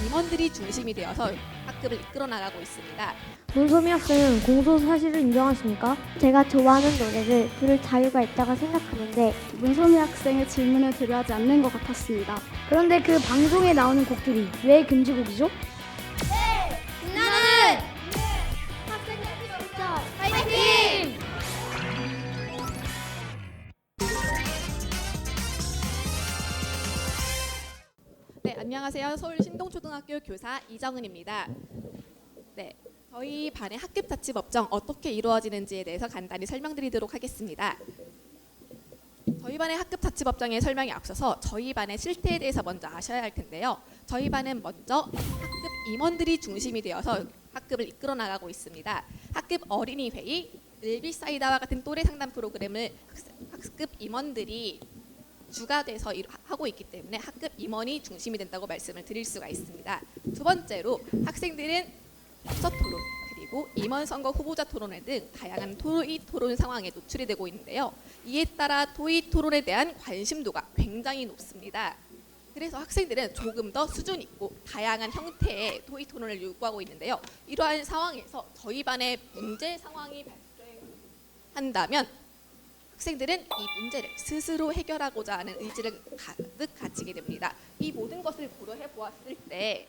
임원들이 중심이 되어서 학급을 이끌어 나가고 있습니다. 문소미 학생은 공소 사실을 인정하십니까? 제가 좋아하는 노래를 부를 자유가 있다고 생각하는데 문소미 학생의 질문을 드려하지 않는 것 같았습니다. 그런데 그 방송에 나오는 곡들이 왜 금지곡이죠? 네, 안녕하세요. 서울 신동초등학교 교사 이정은입니다. 네, 저희 반의 학급 자치법정 어떻게 이루어지는지에 대해서 간단히 설명드리도록 하겠습니다. 저희 반의 학급 자치법정의 설명에 앞서서 저희 반의 실태에 대해서 먼저 아셔야 할 텐데요. 저희 반은 먼저 학급 임원들이 중심이 되어서 학급을 이끌어 나가고 있습니다. 학급 어린이 회의, 늘비사이다와 같은 또래 상담 프로그램을 학급 임원들이 주가 돼서 하고 있기 때문에 학급 임원이 중심이 된다고 말씀을 드릴 수가 있습니다. 두 번째로 학생들은 독서 토론 그리고 임원 선거 후보자 토론회 등 다양한 토의 토론 상황에 노출이 되고 있는데요. 이에 따라 토의 토론에 대한 관심도가 굉장히 높습니다. 그래서 학생들은 조금 더 수준 있고 다양한 형태의 토의 토론을 요구하고 있는데요. 이러한 상황에서 저희 반에 문제 상황이 발생한다면 학생들은 이 문제를 스스로 해결하고자 하는 의지를 가득 가지게 됩니다. 이 모든 것을 고려해 보았을 때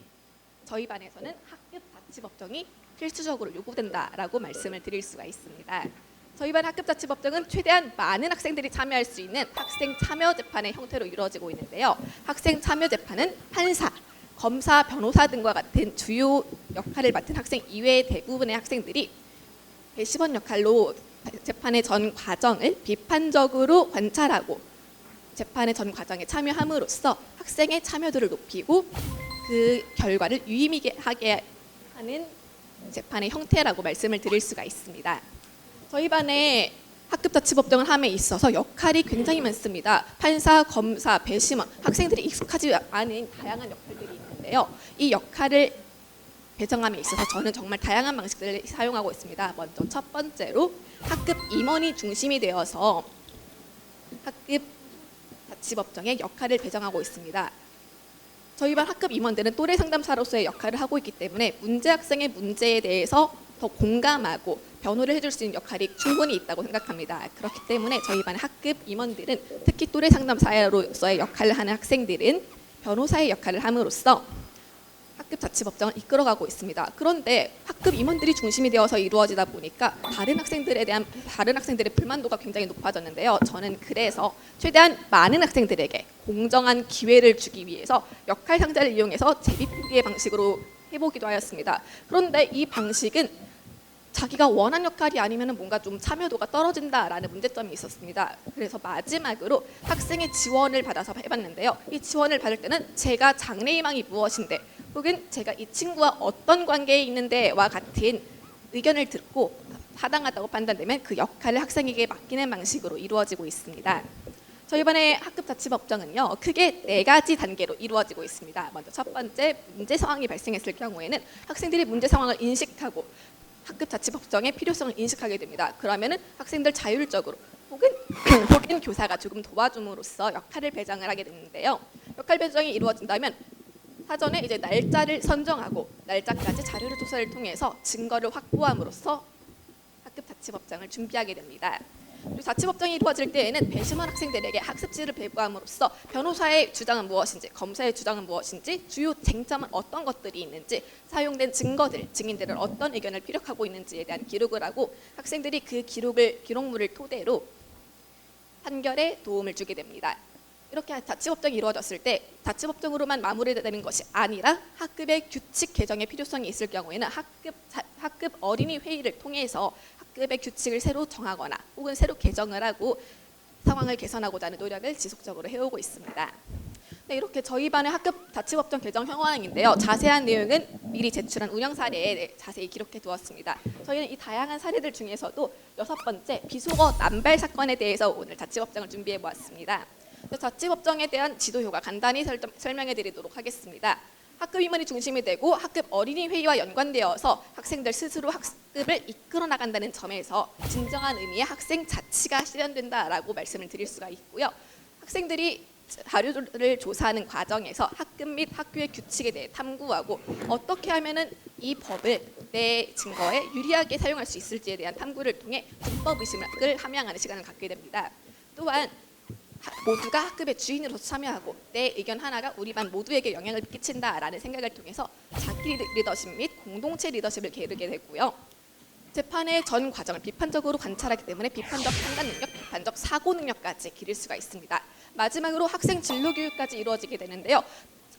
저희 반에서는 학급 자치법정이 필수적으로 요구된다라고 말씀을 드릴 수가 있습니다. 저희 반 학급 자치법정은 최대한 많은 학생들이 참여할 수 있는 학생 참여 재판의 형태로 이루어지고 있는데요. 학생 참여 재판은 판사, 검사, 변호사 등과 같은 주요 역할을 맡은 학생 이외의 대부분의 학생들이 배심원 역할로 재판의 전 과정을 비판적으로 관찰하고 재판의 전 과정에 참여함으로써 학생의 참여도를 높이고 그 결과를 유의미하게 하는 재판의 형태라고 말씀을 드릴 수가 있습니다. 저희 반에 학급 자치법정을 함에 있어서 역할이 굉장히 많습니다. 판사, 검사, 배심원, 학생들이 익숙하지 않은 다양한 역할들이 있는데요. 이 역할을 배정함에 있어서 저는 정말 다양한 방식들을 사용하고 있습니다. 먼저 첫 번째로 학급 임원이 중심이 되어서 학급 자치법정의 역할을 배정하고 있습니다. 저희 반 학급 임원들은 또래 상담사로서의 역할을 하고 있기 때문에 문제 학생의 문제에 대해서 더 공감하고 변호를 해줄 수 있는 역할이 충분히 있다고 생각합니다. 그렇기 때문에 저희 반의 학급 임원들은 특히 또래 상담사로서의 역할을 하는 학생들은 변호사의 역할을 함으로써 학급 자치법정을 이끌어가고 있습니다. 그런데 학급 임원들이 중심이 되어서 이루어지다 보니까 다른 학생들의 불만도가 굉장히 높아졌는데요. 저는 그래서 최대한 많은 학생들에게 공정한 기회를 주기 위해서 역할 상자를 이용해서 제비뽑기의 방식으로 해보기도 하였습니다. 그런데 이 방식은 자기가 원한 역할이 아니면 뭔가 좀 참여도가 떨어진다라는 문제점이 있었습니다. 그래서 마지막으로 학생의 지원을 받아서 해봤는데요. 이 지원을 받을 때는 제가 장래희망이 무엇인데 혹은 제가 이 친구와 어떤 관계에 있는데와 같은 의견을 듣고 타당하다고 판단되면 그 역할을 학생에게 맡기는 방식으로 이루어지고 있습니다. 저희 반의 학급 자치법정은요, 크게 4가지 단계로 이루어지고 있습니다. 먼저 첫 번째, 문제 상황이 발생했을 경우에는 학생들이 문제 상황을 인식하고 학급 자치법정의 필요성을 인식하게 됩니다. 그러면은 학생들 자율적으로 혹은 교사가 조금 도와줌으로써 역할을 배정을 하게 되는데요. 역할 배정이 이루어진다면 사전에 이제 날짜를 선정하고 날짜까지 자료 조사를 통해서 증거를 확보함으로써 학급 자치법정을 준비하게 됩니다. 그리고 자치법정이 이루어질 때에는 배심원 학생들에게 학습지를 배부함으로써 변호사의 주장은 무엇인지, 검사의 주장은 무엇인지, 주요 쟁점은 어떤 것들이 있는지, 사용된 증거들, 증인들은 어떤 의견을 피력하고 있는지에 대한 기록을 하고 학생들이 그 기록물을 토대로 판결에 도움을 주게 됩니다. 이렇게 자치법정이 이루어졌을 때 자치법정으로만 마무리되는 것이 아니라 학급의 규칙 개정의 필요성이 있을 경우에는 학급 어린이 회의를 통해서 학급의 규칙을 새로 정하거나 혹은 새로 개정을 하고 상황을 개선하고자 하는 노력을 지속적으로 해오고 있습니다. 네, 이렇게 저희 반의 학급 자치법정 개정 현황인데요. 자세한 내용은 미리 제출한 운영 사례에 자세히 기록해 두었습니다. 저희는 이 다양한 사례들 중에서도 6번째 비속어 남발 사건에 대해서 오늘 자치법정을 준비해 보았습니다. 자치법정에 대한 지도 효과 간단히 설명해 드리도록 하겠습니다. 학급 임원이 중심이 되고 학급 어린이 회의와 연관되어서 학생들 스스로 학습을 이끌어 나간다는 점에서 진정한 의미의 학생 자치가 실현된다라고 말씀을 드릴 수가 있고요. 학생들이 자료를 조사하는 과정에서 학급 및 학교의 규칙에 대해 탐구하고 어떻게 하면은 이 법을 내 증거에 유리하게 사용할 수 있을지에 대한 탐구를 통해 문법 의식을 함양하는 시간을 갖게 됩니다. 또한 모두가 학급의 주인으로서 참여하고 내 의견 하나가 우리 반 모두에게 영향을 끼친다라는 생각을 통해서 자기 리더십 및 공동체 리더십을 기르게 되고요. 재판의 전 과정을 비판적으로 관찰하기 때문에 비판적 판단 능력, 비판적 사고 능력까지 기를 수가 있습니다. 마지막으로 학생 진로 교육까지 이루어지게 되는데요.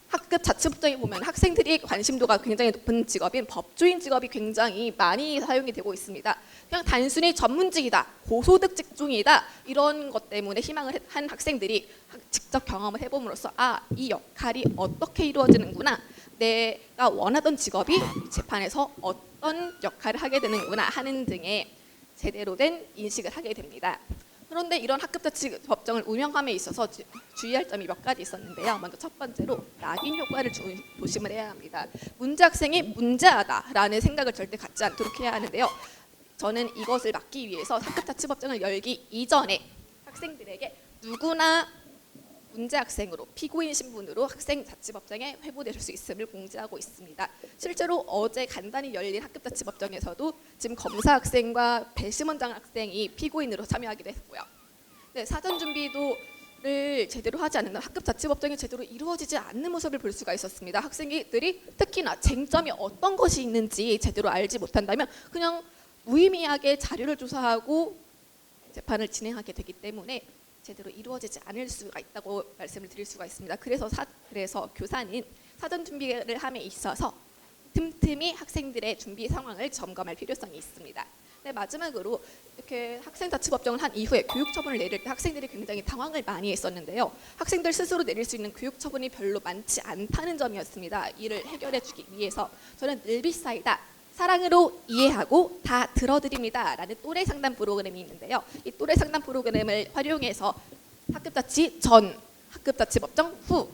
학급 자치법정에 보면 학생들이 관심도가 굉장히 높은 직업인 법조인 직업이 굉장히 많이 사용이 되고 있습니다. 그냥 단순히 전문직이다, 고소득 직종이다 이런 것 때문에 희망을 한 학생들이 직접 경험을 해봄으로써 이 역할이 어떻게 이루어지는구나, 내가 원하던 직업이 재판에서 어떤 역할을 하게 되는구나 하는 등의 제대로 된 인식을 하게 됩니다. 그런데 이런 학급자치법정을 운영함에 있어서 주의할 점이 몇 가지 있었는데요. 먼저 첫 번째로 낙인 효과를 조심을 해야 합니다. 문제 학생이 문제하다라는 생각을 절대 갖지 않도록 해야 하는데요. 저는 이것을 막기 위해서 학급자치법정을 열기 이전에 학생들에게 누구나 문제 학생으로 피고인 신분으로 학생자치법정에 회부될 수 있음을 공지하고 있습니다. 실제로 어제 간단히 열린 학급자치법정에서도 지금 검사 학생과 배심원장 학생이 피고인으로 참여하기도 했고요. 네, 사전 준비를 제대로 하지 않는 학급자치법정이 제대로 이루어지지 않는 모습을 볼 수가 있었습니다. 학생들이 특히나 쟁점이 어떤 것이 있는지 제대로 알지 못한다면 그냥 무의미하게 자료를 조사하고 재판을 진행하게 되기 때문에 제대로 이루어지지 않을 수가 있다고 말씀을 드릴 수가 있습니다. 그래서 교사는 사전 준비를 함에 있어서 틈틈이 학생들의 준비 상황을 점검할 필요성이 있습니다. 네, 마지막으로 이렇게 학생자치법정을 한 이후에 교육처분을 내릴 때 학생들이 굉장히 당황을 많이 했었는데요. 학생들 스스로 내릴 수 있는 교육처분이 별로 많지 않다는 점이었습니다. 이를 해결해주기 위해서 저는 늘비사이다, 사랑으로 이해하고 다 들어드립니다 라는 또래 상담 프로그램이 있는데요. 이 또래 상담 프로그램을 활용해서 학급자치 전, 학급자치법정 후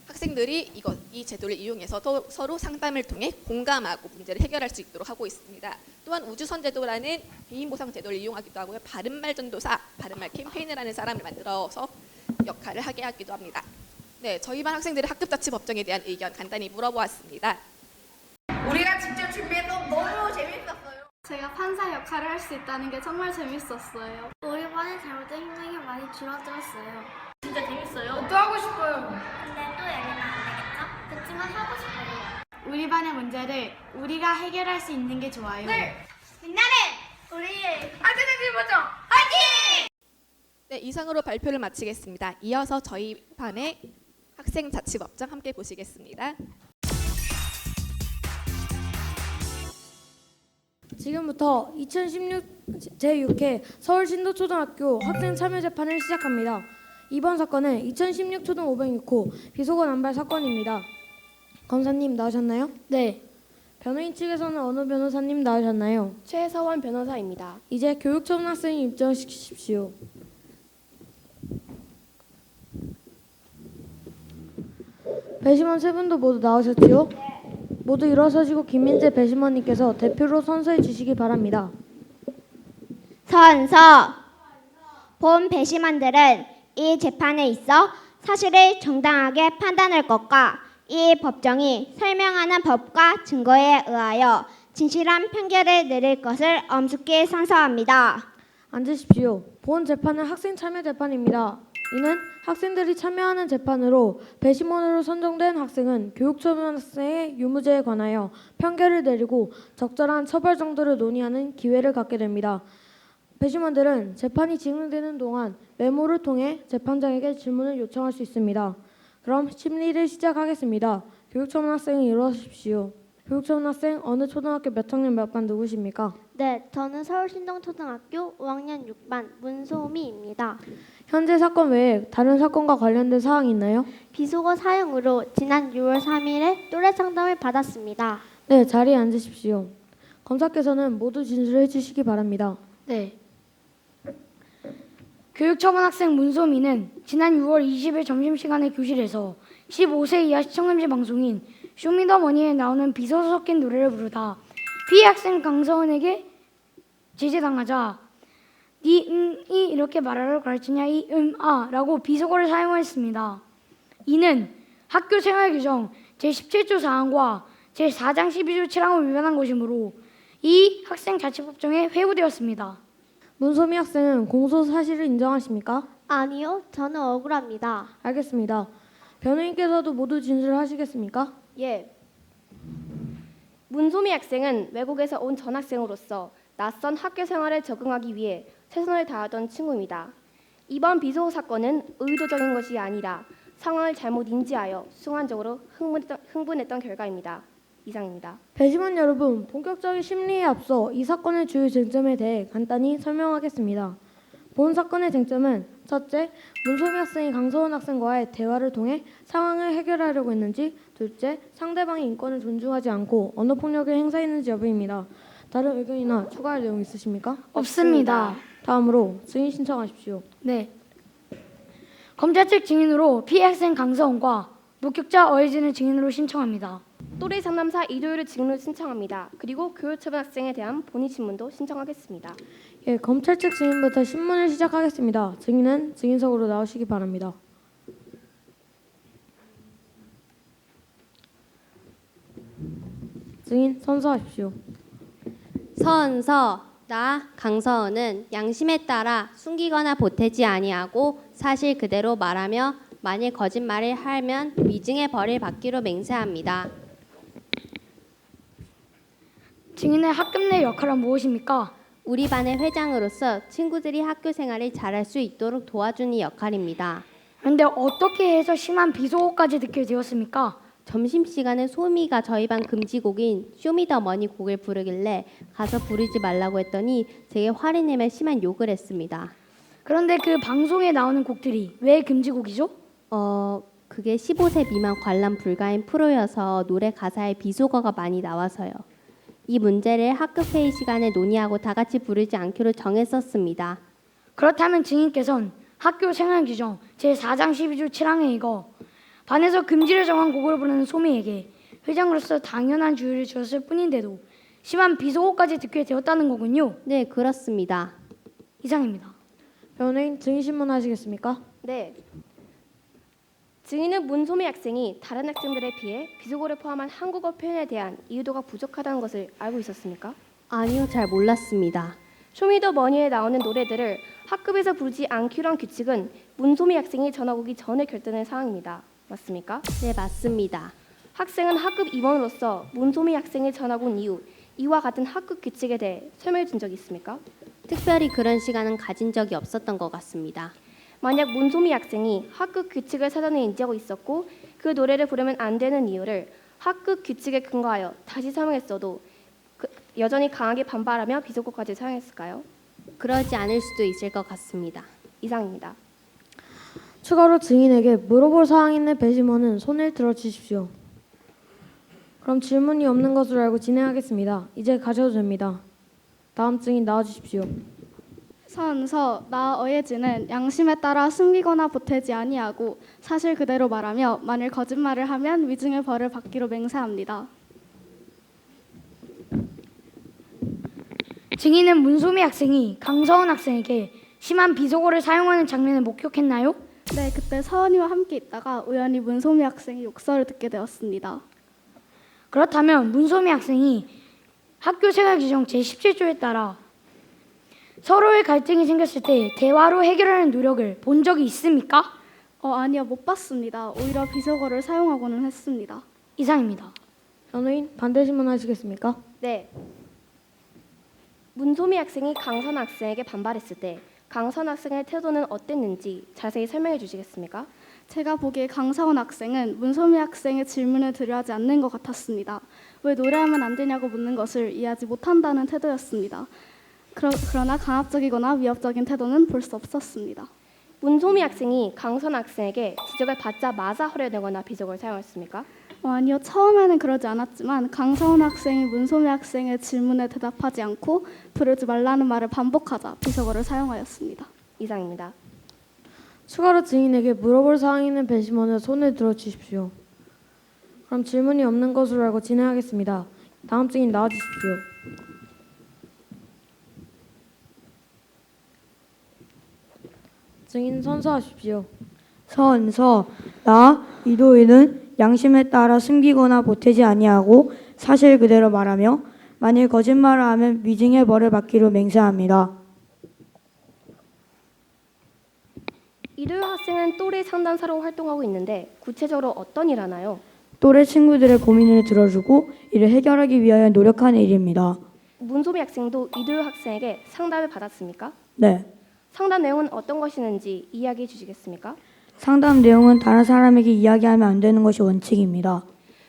학생들이 이 제도를 이용해서 서로 상담을 통해 공감하고 문제를 해결할 수 있도록 하고 있습니다. 또한 우주선 제도라는 개인 보상 제도를 이용하기도 하고요. 바른말 전도사, 바른말 캠페인을 하는 사람을 만들어서 역할을 하게 하기도 합니다. 네, 저희 반 학생들의 학급자치법정에 대한 의견 간단히 물어보았습니다. 우리가 직접 준비해서 너무 재밌었어요. 제가 판사 역할을 할 수 있다는 게 정말 재밌었어요. 우리 반의 잘못된 행동이 많이 줄어들었어요. 진짜 재밌어요. 또 하고 싶어요. 근데 또 열리면 안 되겠죠? 그렇지만 하고 싶어요. 우리 반의 문제를 우리가 해결할 수 있는 게 좋아요. 네. 빛나는 우리 학생자치법정 화이팅! 네, 이상으로 발표를 마치겠습니다. 이어서 저희 반의 학생자치법정 함께 보시겠습니다. 지금부터 2016 제6회 서울신도초등학교 학생참여재판을 시작합니다. 이번 사건은 2016 초등 506호 비속어 남발 사건입니다. 검사님 나오셨나요? 네. 변호인 측에서는 어느 변호사님 나오셨나요? 최서원 변호사입니다. 이제 교육처분 학생이 입장시키십시오. 배심원 세 분도 모두 나오셨지요? 모두 일어서시고 김민재 배심원님께서 대표로 선서해 주시기 바랍니다. 선서. 본 배심원들은 이 재판에 있어 사실을 정당하게 판단할 것과 이 법정이 설명하는 법과 증거에 의하여 진실한 판결을 내릴 것을 엄숙히 선서합니다. 앉으십시오. 본 재판은 학생 참여 재판입니다. 이는 학생들이 참여하는 재판으로 배심원으로 선정된 학생은 교육처분 학생의 유무죄에 관하여 판결을 내리고 적절한 처벌 정도를 논의하는 기회를 갖게 됩니다. 배심원들은 재판이 진행되는 동안 메모를 통해 재판장에게 질문을 요청할 수 있습니다. 그럼 심리를 시작하겠습니다. 교육처분 학생이 일어서십시오. 교육처분 학생 어느 초등학교 몇 학년 몇 반 누구십니까? 네, 저는 서울신동초등학교 5학년 6반 문소미입니다. 현재 사건 외에 다른 사건과 관련된 사항이 있나요? 비속어 사용으로 지난 6월 3일에 또래 상담을 받았습니다. 네, 자리에 앉으십시오. 검사께서는 모두 진술해 주시기 바랍니다. 네. 교육처분 학생 문소미는 지난 6월 20일 점심시간에 교실에서 15세 이하 시청남지 방송인 쇼미더머니에 나오는 비속어 섞인 노래를 부르다 피해 학생 강서은에게 제지당하자 이 이렇게 말하라고 가르치냐 아라고 비속어를 사용했습니다. 이는 학교 생활 규정 제17조 4항과 제4장 12조 7항을 위반한 것이므로 이 학생 자치법정에 회부되었습니다. 문소미 학생은 공소 사실을 인정하십니까? 아니요, 저는 억울합니다. 알겠습니다. 변호인께서도 모두 진술하시겠습니까? 예. 문소미 학생은 외국에서 온 전학생으로서 낯선 학교 생활에 적응하기 위해 최선을 다하던 친구입니다. 이번 비속어 사건은 의도적인 것이 아니라 상황을 잘못 인지하여 순간적으로 흥분했던 결과입니다. 이상입니다. 배심원 여러분, 본격적인 심리에 앞서 이 사건의 주요 쟁점에 대해 간단히 설명하겠습니다. 본 사건의 쟁점은 첫째, 문소미 학생이 강서원 학생과의 대화를 통해 상황을 해결하려고 했는지, 둘째, 상대방의 인권을 존중하지 않고 언어폭력을 행사했는지 여부입니다. 다른 의견이나 추가할 내용 있으십니까? 없습니다. 다음으로 증인 신청하십시오. 네. 검찰 측 증인으로 피해 학생 강서원과 목격자 어혜진을 증인으로 신청합니다. 또래 상담사 이도율을 증인으로 신청합니다. 그리고 교육처분 학생에 대한 본인 신문도 신청하겠습니다. 예, 검찰 측 증인부터 신문을 시작하겠습니다. 증인은 증인석으로 나오시기 바랍니다. 증인 선서하십시오. 서은서 나 강서은은 양심에 따라 숨기거나 보태지 아니하고 사실 그대로 말하며 만일 거짓말을 하면 위증의 벌을 받기로 맹세합니다. 증인의 학급 내 역할은 무엇입니까? 우리 반의 회장으로서 친구들이 학교 생활을 잘할 수 있도록 도와주는 역할입니다. 그런데 어떻게 해서 심한 비속어까지 듣게 되었습니까? 점심시간에 소미가 저희 반 금지곡인 쇼미더머니 곡을 부르길래 가서 부르지 말라고 했더니 제게 화를 내며 심한 욕을 했습니다. 그런데 그 방송에 나오는 곡들이 왜 금지곡이죠? 그게 15세 미만 관람 불가인 프로여서 노래 가사에 비속어가 많이 나와서요. 이 문제를 학급 회의 시간에 논의하고 다 같이 부르지 않기로 정했었습니다. 그렇다면 증인께서는 학교 생활 규정 제4장 12조 7항에 이거 반에서 금지를 정한 곡을 부르는 소미에게 회장으로서 당연한 주의를 주었을 뿐인데도 심한 비속어까지 듣게 되었다는 거군요. 네, 그렇습니다. 이상입니다. 변호인 증인 신문하시겠습니까? 네. 증인은 문소미 학생이 다른 학생들에 비해 비속어를 포함한 한국어 표현에 대한 이해도가 부족하다는 것을 알고 있었습니까? 아니요, 잘 몰랐습니다. 쇼미더머니에 나오는 노래들을 학급에서 부르지 않기로 한 규칙은 문소미 학생이 전학 오기 전에 결정된 사항입니다. 맞습니까? 네, 맞습니다. 학생은 학급 임원으로서 문소미 학생이 전학 온 이후 이와 같은 학급 규칙에 대해 설명해 준 적이 있습니까? 특별히 그런 시간은 가진 적이 없었던 것 같습니다. 만약 문소미 학생이 학급 규칙을 사전에 인지하고 있었고 그 노래를 부르면 안 되는 이유를 학급 규칙에 근거하여 다시 설명했어도 여전히 강하게 반발하며 비속어까지 사용했을까요? 그러지 않을 수도 있을 것 같습니다. 이상입니다. 추가로 증인에게 물어볼 사항이 있는 배심원은 손을 들어주십시오. 그럼 질문이 없는 것으로 알고 진행하겠습니다. 이제 가셔도 됩니다. 다음 증인 나와주십시오. 서은서 나 어예진은 양심에 따라 숨기거나 보태지 아니하고 사실 그대로 말하며 만일 거짓말을 하면 위증의 벌을 받기로 맹세합니다. 증인은 문소미 학생이 강서원 학생에게 심한 비속어를 사용하는 장면을 목격했나요? 네, 그때 서은이와 함께 있다가 우연히 문소미 학생이 욕설을 듣게 되었습니다. 그렇다면 문소미 학생이 학교 생활 규정 제17조에 따라 서로의 갈등이 생겼을 때 대화로 해결하는 노력을 본 적이 있습니까? 아니요, 못 봤습니다. 오히려 비속어를 사용하고는 했습니다. 이상입니다. 변호인 반대 신문하시겠습니까? 네. 문소미 학생이 강선 학생에게 반발했을 때 강선 학생의 태도는 어땠는지 자세히 설명해 주시겠습니까? 제가 보기에 강서원 학생은 문소미 학생의 질문을 들여하지 않는 것 같았습니다. 왜 노래하면 안 되냐고 묻는 것을 이해하지 못한다는 태도였습니다. 그러나 강압적이거나 위협적인 태도는 볼 수 없었습니다. 문소미 학생이 강선 학생에게 지적을 받자마자 허려내거나 비속어를 사용했습니까? 아니요, 처음에는 그러지 않았지만 강서원 학생이 문소미 학생의 질문에 대답하지 않고 부르지 말라는 말을 반복하자 비속어를 사용하였습니다. 이상입니다. 추가로 증인에게 물어볼 사항이 있는 배심원은 손을 들어주십시오. 그럼 질문이 없는 것으로 알고 진행하겠습니다. 다음 증인 나와주십시오. 증인 선서하십시오. 나 이도희는 양심에 따라 숨기거나 보태지 아니하고 사실 그대로 말하며 만일 거짓말을 하면 위증의 벌을 받기로 맹세합니다. 이도희 학생은 또래 상담사로 활동하고 있는데 구체적으로 어떤 일 하나요? 또래 친구들의 고민을 들어주고 이를 해결하기 위하여 노력하는 일입니다. 문소미 학생도 이도희 학생에게 상담을 받았습니까? 네. 상담 내용은 어떤 것이는지 이야기해 주시겠습니까? 상담 내용은 다른 사람에게 이야기하면 안 되는 것이 원칙입니다.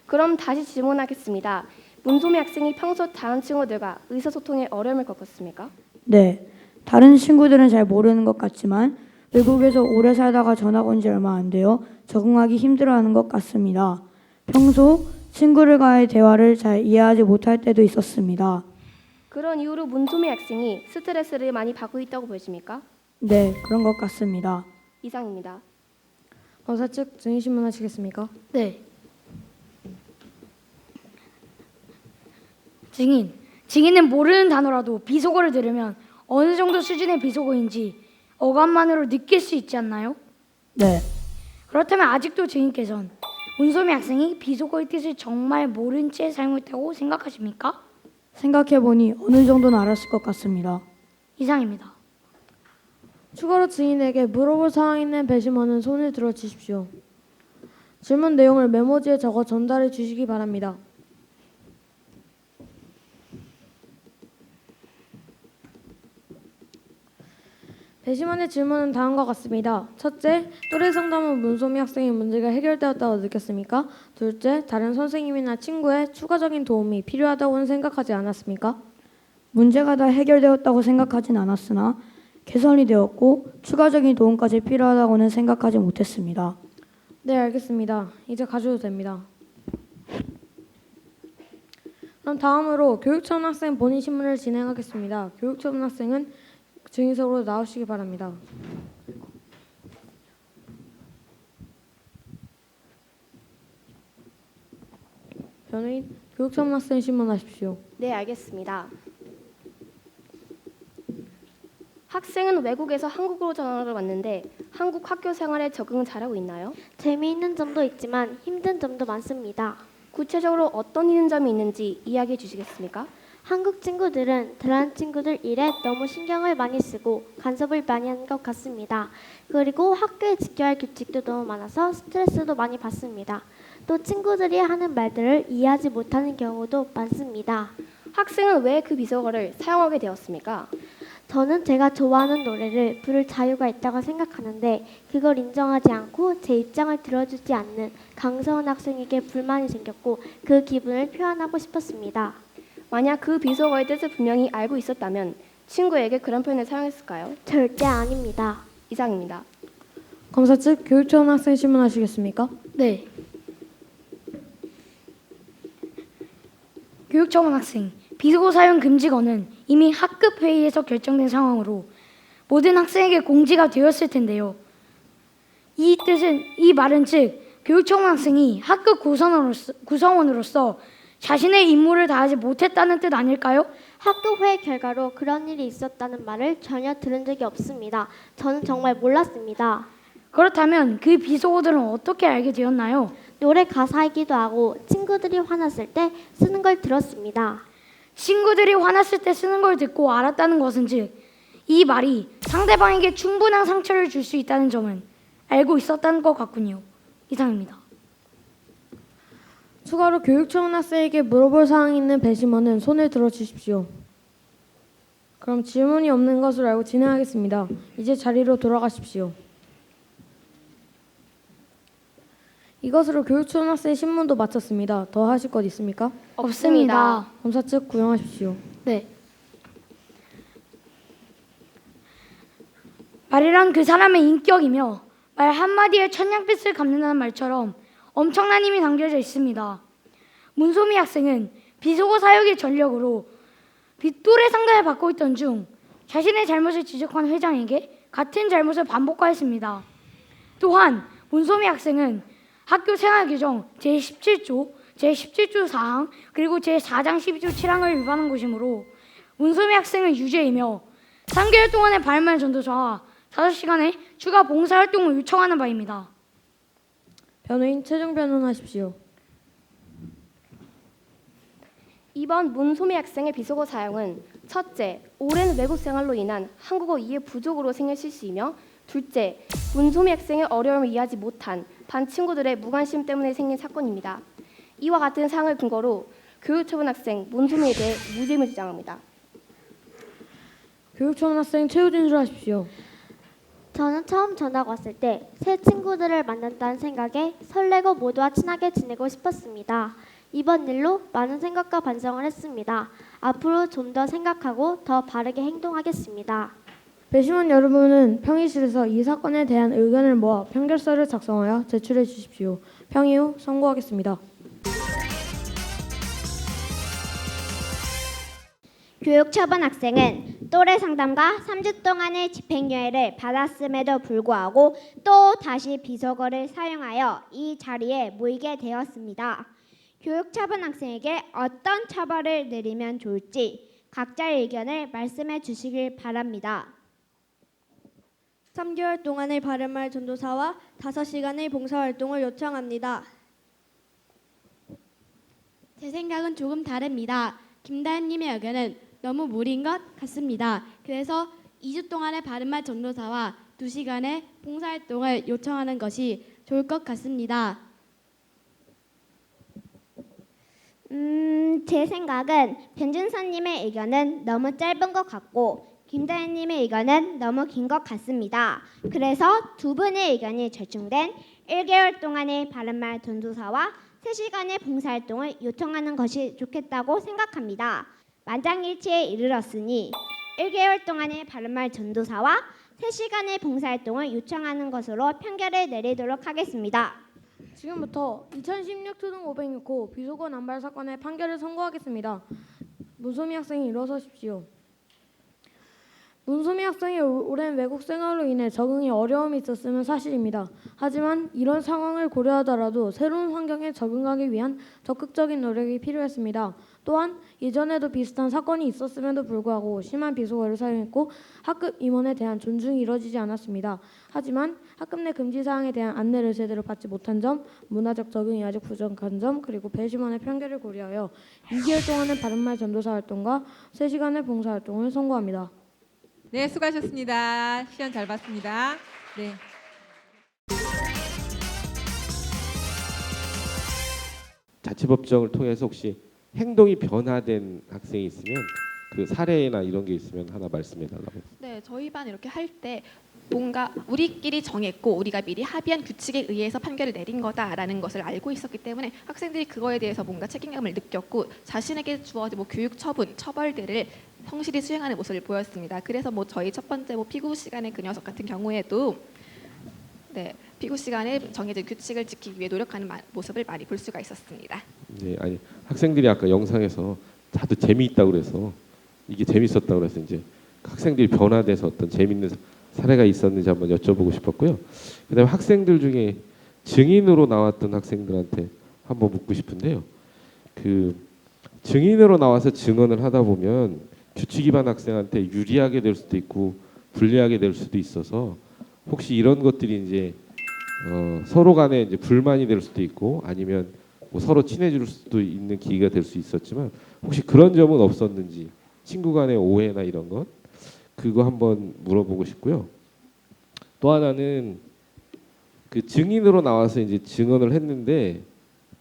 그럼 다시 질문하겠습니다. 문소미 학생이 평소 다른 친구들과 의사소통에 어려움을 겪었습니까? 네. 다른 친구들은 잘 모르는 것 같지만 외국에서 오래 살다가 전학 온 지 얼마 안 되어 적응하기 힘들어하는 것 같습니다. 평소 친구들과의 대화를 잘 이해하지 못할 때도 있었습니다. 그런 이유로 문소미 학생이 스트레스를 많이 받고 있다고 보십니까? 네, 그런 것 같습니다. 이상입니다. 검사 측 증인 신문하시겠습니까? 네. 증인은 모르는 단어라도 비속어를 들으면 어느 정도 수준의 비속어인지 어감만으로 느낄 수 있지 않나요? 네. 그렇다면 아직도 증인께서는 문소미 학생이 비속어의 뜻을 정말 모른 채 사용했다고 생각하십니까? 생각해보니 어느 정도는 알았을 것 같습니다. 이상입니다. 추가로 증인에게 물어볼 사항이 있는 배심원은 손을 들어 주십시오. 질문 내용을 메모지에 적어 전달해 주시기 바랍니다. 배심원의 질문은 다음과 같습니다. 첫째, 또래 상담 후 문소미 학생의 문제가 해결되었다고 느꼈습니까? 둘째, 다른 선생님이나 친구의 추가적인 도움이 필요하다고는 생각하지 않았습니까? 문제가 다 해결되었다고 생각하진 않았으나 개선이 되었고 추가적인 도움까지 필요하다고는 생각하지 못했습니다. 네, 알겠습니다. 이제 가셔도 됩니다. 그럼 다음으로 교육처분 학생 본인 신문을 진행하겠습니다. 교육처분 학생은 증인석으로 나오시기 바랍니다. 변호인, 교육처분 학생 신문하십시오. 네, 알겠습니다. 학생은 외국에서 한국으로 전학을 왔는데 한국 학교 생활에 적응 잘하고 있나요? 재미있는 점도 있지만 힘든 점도 많습니다. 구체적으로 어떤 힘든 점이 있는지 이야기해 주시겠습니까? 한국 친구들은 다른 친구들 일에 너무 신경을 많이 쓰고 간섭을 많이 하는 것 같습니다. 그리고 학교에 지켜야 할 규칙도 너무 많아서 스트레스도 많이 받습니다. 또 친구들이 하는 말들을 이해하지 못하는 경우도 많습니다. 학생은 왜 그 비속어를 사용하게 되었습니까? 저는 제가 좋아하는 노래를 부를 자유가 있다고 생각하는데 그걸 인정하지 않고 제 입장을 들어주지 않는 강서원 학생에게 불만이 생겼고 그 기분을 표현하고 싶었습니다. 만약 그 비속어의 뜻을 분명히 알고 있었다면 친구에게 그런 표현을 사용했을까요? 절대 아닙니다. 이상입니다. 검사 측 교육처분 학생 신문하시겠습니까? 네. 교육처분 학생, 비속어 사용 금지어는 이미 학급 회의에서 결정된 상황으로 모든 학생에게 공지가 되었을 텐데요. 이 말은 즉 교육처분 학생이 학급 구성원으로서 자신의 임무를 다하지 못했다는 뜻 아닐까요? 학교회 결과로 그런 일이 있었다는 말을 전혀 들은 적이 없습니다. 저는 정말 몰랐습니다. 그렇다면 그 비속어들은 어떻게 알게 되었나요? 노래 가사이기도 하고 친구들이 화났을 때 쓰는 걸 들었습니다. 친구들이 화났을 때 쓰는 걸 듣고 알았다는 것은 즉 이 말이 상대방에게 충분한 상처를 줄 수 있다는 점은 알고 있었다는 것 같군요. 이상입니다. 추가로 교육처분 학생에게 물어볼 사항이 있는 배심원은 손을 들어 주십시오. 그럼 질문이 없는 것으로 알고 진행하겠습니다. 이제 자리로 돌아가십시오. 이것으로 교육처분 학생 신문도 마쳤습니다. 더 하실 것 있습니까? 없습니다. 검사 측 구형하십시오. 네. 말이란 그 사람의 인격이며 말 한마디에 천냥빛을 갚는다는 말처럼 엄청난 힘이 담겨져 있습니다. 문소미 학생은 비속어 사용의 전력으로 또래 상담을 받고 있던 중 자신의 잘못을 지적한 회장에게 같은 잘못을 반복하였습니다. 또한 문소미 학생은 학교 생활규정 제17조, 제17조 4항 그리고 제4장 12조 7항을 위반한 것이므로 문소미 학생은 유죄이며 3개월 동안의 발말 전도자와 5시간의 추가 봉사활동을 요청하는 바입니다. 변호인 최종 변론하십시오. 이번 문소미 학생의 비속어 사용은 첫째, 오랜 외국 생활로 인한 한국어 이해 부족으로 생긴 실수이며 둘째, 문소미 학생의 어려움을 이해하지 못한 반 친구들의 무관심 때문에 생긴 사건입니다. 이와 같은 사항을 근거로 교육처분학생 문소미에 대해 무죄임을 주장합니다. 교육청학생 최후 진술하십시오. 저는 처음 전학 왔을 때 새 친구들을 만난다는 생각에 설레고 모두와 친하게 지내고 싶었습니다. 이번 일로 많은 생각과 반성을 했습니다. 앞으로 좀 더 생각하고 더 바르게 행동하겠습니다. 배심원 여러분은 평의실에서 이 사건에 대한 의견을 모아 판결서를 작성하여 제출해 주십시오. 평의 후 선고하겠습니다. 교육처분 학생은 또래 상담과 3주 동안의 집행유예를 받았음에도 불구하고 또 다시 비속어를 사용하여 이 자리에 모이게 되었습니다. 교육처분 학생에게 어떤 처벌을 내리면 좋을지 각자의 의견을 말씀해 주시길 바랍니다. 3개월 동안의 바른말 전도사와 5시간의 봉사활동을 요청합니다. 제 생각은 조금 다릅니다. 김다현님의 의견은 너무 무리인 것 같습니다. 그래서 2주 동안의 바른말 전도사와 2시간의 봉사활동을 요청하는 것이 좋을 것 같습니다. 제 생각은 변준선님의 의견은 너무 짧은 것 같고 김다현님의 의견은 너무 긴 것 같습니다. 그래서 두 분의 의견이 절충된 1개월 동안의 바른말 전도사와 3시간의 봉사활동을 요청하는 것이 좋겠다고 생각합니다. 만장일치에 이르렀으니 1개월 동안의 바른말 전도사와 3시간의 봉사활동을 요청하는 것으로 판결을 내리도록 하겠습니다. 지금부터 2016 초등 506호 비속어 남발 사건의 판결을 선고하겠습니다. 문소미 학생이 일어서십시오. 문소미 학생이 오랜 외국 생활로 인해 적응에 어려움이 있었음은 사실입니다. 하지만 이런 상황을 고려하더라도 새로운 환경에 적응하기 위한 적극적인 노력이 필요했습니다. 또한 예전에도 비슷한 사건이 있었음에도 불구하고 심한 비속어를 사용했고 학급 임원에 대한 존중이 이루어지지 않았습니다. 하지만 학급 내 금지 사항에 대한 안내를 제대로 받지 못한 점, 문화적 적응이 아직 부족한 점, 그리고 배심원의 편견을 고려하여 2개월 동안의 바른말 전도사 활동과 3시간의 봉사 활동을 선고합니다. 네, 수고하셨습니다. 시연 잘 봤습니다. 네. 자치법정을 통해서 혹시 행동이 변화된 학생이 있으면 그 사례나 이런 게 있으면 하나 말씀해 달라고. 네, 저희 반 이렇게 할 때 뭔가 우리끼리 정했고 우리가 미리 합의한 규칙에 의해서 판결을 내린 거다라는 것을 알고 있었기 때문에 학생들이 그거에 대해서 뭔가 책임감을 느꼈고 자신에게 주어진 교육 처분, 처벌들을 성실히 수행하는 모습을 보였습니다. 그래서 저희 첫 번째 피구 시간의 그 녀석 같은 경우에도 피구 시간에 정해진 규칙을 지키기 위해 노력하는 모습을 많이 볼 수가 있었습니다. 네, 아니 학생들이 아까 영상에서 다들 재미있다고 그래서 이게 재밌었다고 그래서 이제 학생들이 변화돼서 어떤 재밌는 사례가 있었는지 한번 여쭤보고 싶었고요. 그다음에 학생들 중에 증인으로 나왔던 학생들한테 한번 묻고 싶은데요. 그 증인으로 나와서 증언을 하다 보면 규칙 위반 학생한테 유리하게 될 수도 있고 불리하게 될 수도 있어서 혹시 이런 것들이 이제 서로 간에 이제 불만이 될 수도 있고 아니면 뭐 서로 친해질 수도 있는 기회가 될 수 있었지만 혹시 그런 점은 없었는지 친구 간의 오해나 이런 것 그거 한번 물어보고 싶고요. 또 하나는 그 증인으로 나와서 이제 증언을 했는데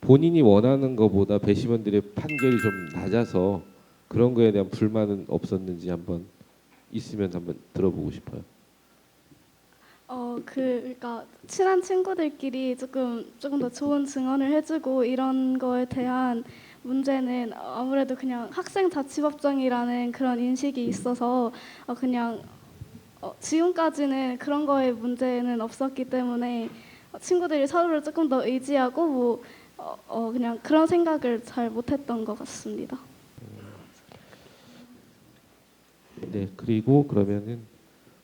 본인이 원하는 것보다 배심원들의 판결이 좀 낮아서 그런 거에 대한 불만은 없었는지 한번 있으면 한번 들어보고 싶어요. 그러니까 친한 친구들끼리 조금 더 좋은 증언을 해주고 이런 거에 대한 문제는 아무래도 그냥 학생 자치법정이라는 그런 인식이 있어서 그냥 지금까지는 그런 거에 문제는 없었기 때문에 친구들이 서로를 조금 더 의지하고 그냥 그런 생각을 잘 못했던 것 같습니다. 네, 그리고 그러면은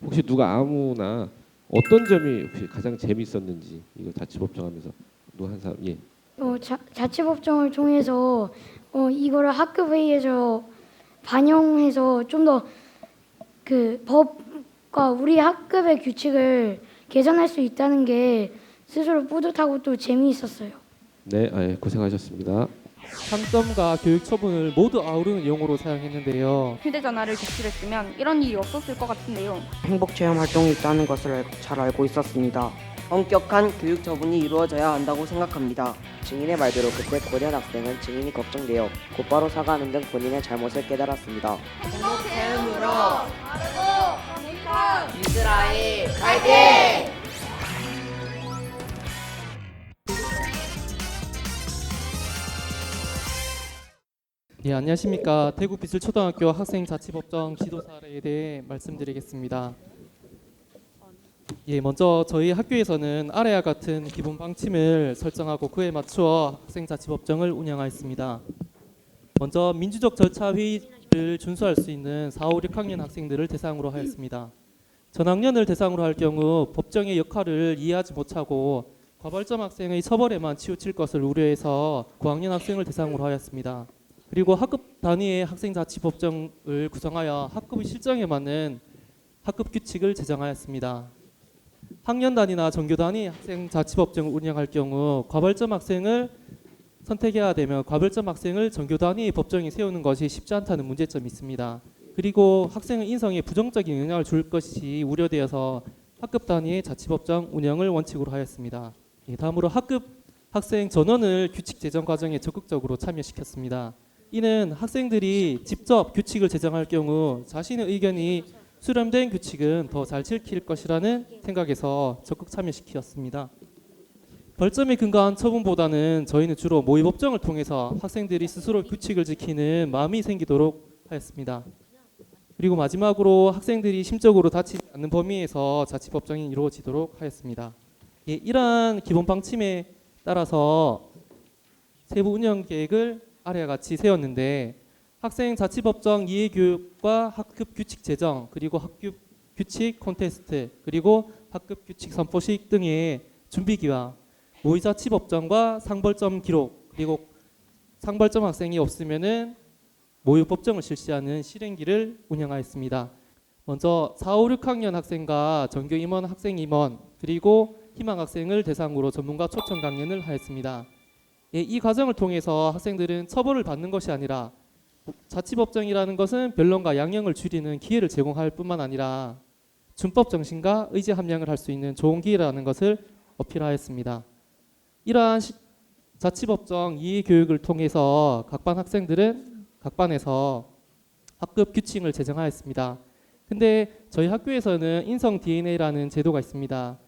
혹시 누가 아무나 어떤 점이 혹시 가장 재밌었는지 이거 자치법정하면서 누구 한 사람 예. 자치법정을 통해서 이거를 학급 회의에서 반영해서 좀 더 그 우리 학급의 규칙을 개선할 수 있다는 게 스스로 뿌듯하고 또 재미있었어요. 네, 고생하셨습니다. 상점과 교육 처분을 모두 아우르는 용어로 사용했는데요. 휴대전화를 규칙했으면 이런 일이 없었을 것 같은데요. 행복 체험 활동이 있다는 것을 잘 알고 있었습니다. 엄격한 교육 처분이 이루어져야 한다고 생각합니다. 증인의 말대로 그때 고려한 학생은 증인이 걱정되어 곧바로 사과하는 등 본인의 잘못을 깨달았습니다. 행복 체험으로 바르고 행복한 이스라엘 파이팅! 예, 안녕하십니까. 대구비슬초등학교 학생자치법정 지도 사례에 대해 말씀드리겠습니다. 예, 먼저 저희 학교에서는 아래와 같은 기본 방침을 설정하고 그에 맞추어 학생자치법정을 운영하였습니다. 먼저 민주적 절차 회의를 준수할 수 있는 4, 5, 6학년 학생들을 대상으로 하였습니다. 전학년을 대상으로 할 경우 법정의 역할을 이해하지 못하고 과발점 학생의 처벌에만 치우칠 것을 우려해서 고학년 학생을 대상으로 하였습니다. 그리고 학급 단위의 학생자치법정을 구성하여 학급의 실정에 맞는 학급 규칙을 제정하였습니다. 학년 단위나 전교 단위 학생자치법정을 운영할 경우 과발점 학생을 선택해야 되면 과발점 학생을 전교 단위 법정에 세우는 것이 쉽지 않다는 문제점이 있습니다. 그리고 학생의 인성에 부정적인 영향을 줄 것이 우려되어서 학급 단위의 자치법정 운영을 원칙으로 하였습니다. 다음으로 학급 학생 전원을 규칙 제정 과정에 적극적으로 참여시켰습니다. 이는 학생들이 직접 규칙을 제정할 경우 자신의 의견이 수렴된 규칙은 더 잘 지킬 것이라는 생각에서 적극 참여시켰습니다. 벌점에 근거한 처분보다는 저희는 주로 모의법정을 통해서 학생들이 스스로 규칙을 지키는 마음이 생기도록 하였습니다. 그리고 마지막으로 학생들이 심적으로 다치지 않는 범위에서 자치법정이 이루어지도록 하였습니다. 이러한 기본 방침에 따라서 세부 운영 계획을 아래와 같이 세웠는데 학생 자치법정 이해교육과 학급 규칙 제정 그리고 학급 규칙 콘테스트 그리고 학급 규칙 선포식 등의 준비기와 모의자치법정과 상벌점 기록 그리고 상벌점 학생이 없으면은 모의법정을 실시하는 실행기를 운영하였습니다. 먼저 4, 5, 6학년 학생과 전교 임원, 학생 임원 그리고 희망 학생을 대상으로 전문가 초청 강연을 하였습니다. 이 과정을 통해서 학생들은 처벌을 받는 것이 아니라 자치법정이라는 것은 변론과 양형을 줄이는 기회를 제공할 뿐만 아니라 준법 정신과 의제 함량을 할 수 있는 좋은 기회라는 것을 어필하였습니다. 이러한 자치법정 이해 교육을 통해서 각반 학생들은 각반에서 학급 규칙을 제정하였습니다. 근데 저희 학교에서는 인성 DNA라는 제도가 있습니다.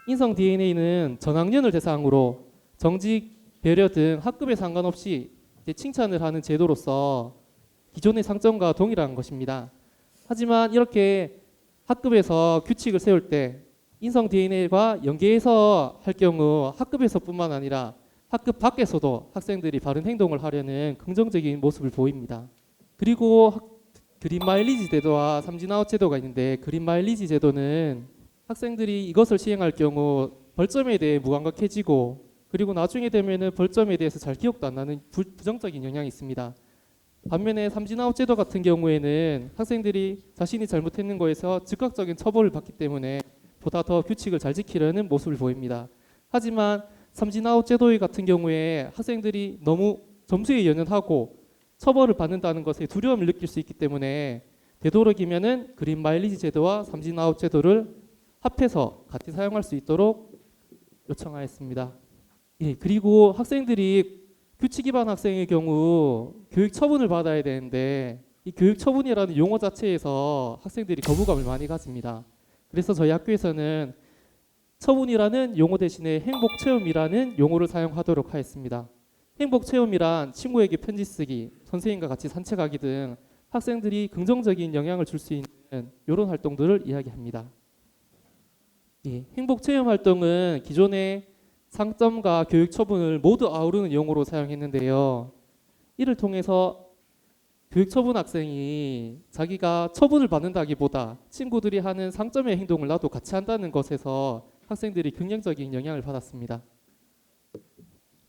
인성 DNA는 전학년을 대상으로 정직, 배려 등 학급에 상관없이 칭찬을 하는 제도로서 기존의 상점과 동일한 것입니다. 하지만 이렇게 학급에서 규칙을 세울 때 인성 DNA와 연계해서 할 경우 학급에서뿐만 아니라 학급 밖에서도 학생들이 바른 행동을 하려는 긍정적인 모습을 보입니다. 그리고 그린 마일리지 제도와 삼진아웃 제도가 있는데 그린 마일리지 제도는 학생들이 이것을 시행할 경우 벌점에 대해 무감각해지고 그리고 나중에 되면은 벌점에 대해서 잘 기억도 안 나는 부정적인 영향이 있습니다. 반면에 삼진아웃 제도 같은 경우에는 학생들이 자신이 잘못했는 거에서 즉각적인 처벌을 받기 때문에 보다 더 규칙을 잘 지키려는 모습을 보입니다. 하지만 삼진아웃 제도 같은 경우에 학생들이 너무 점수에 연연하고 처벌을 받는다는 것에 두려움을 느낄 수 있기 때문에 되도록이면은 그린 마일리지 제도와 삼진아웃 제도를 합해서 같이 사용할 수 있도록 요청하였습니다. 그리고 학생들이 규칙 위반 학생의 경우 교육 처분을 받아야 되는데 이 교육 처분이라는 용어 자체에서 학생들이 거부감을 많이 가집니다. 그래서 저희 학교에서는 처분이라는 용어 대신에 행복체험이라는 용어를 사용하도록 하였습니다. 행복체험이란 친구에게 편지 쓰기, 선생님과 같이 산책하기 등 학생들이 긍정적인 영향을 줄 수 있는 이런 활동들을 이야기합니다. 행복체험 활동은 기존의 상점과 교육 처분을 모두 아우르는 용어로 사용했는데요. 이를 통해서 교육 처분 학생이 자기가 처분을 받는다기보다 친구들이 하는 상점의 행동을 나도 같이 한다는 것에서 학생들이 긍정적인 영향을 받았습니다.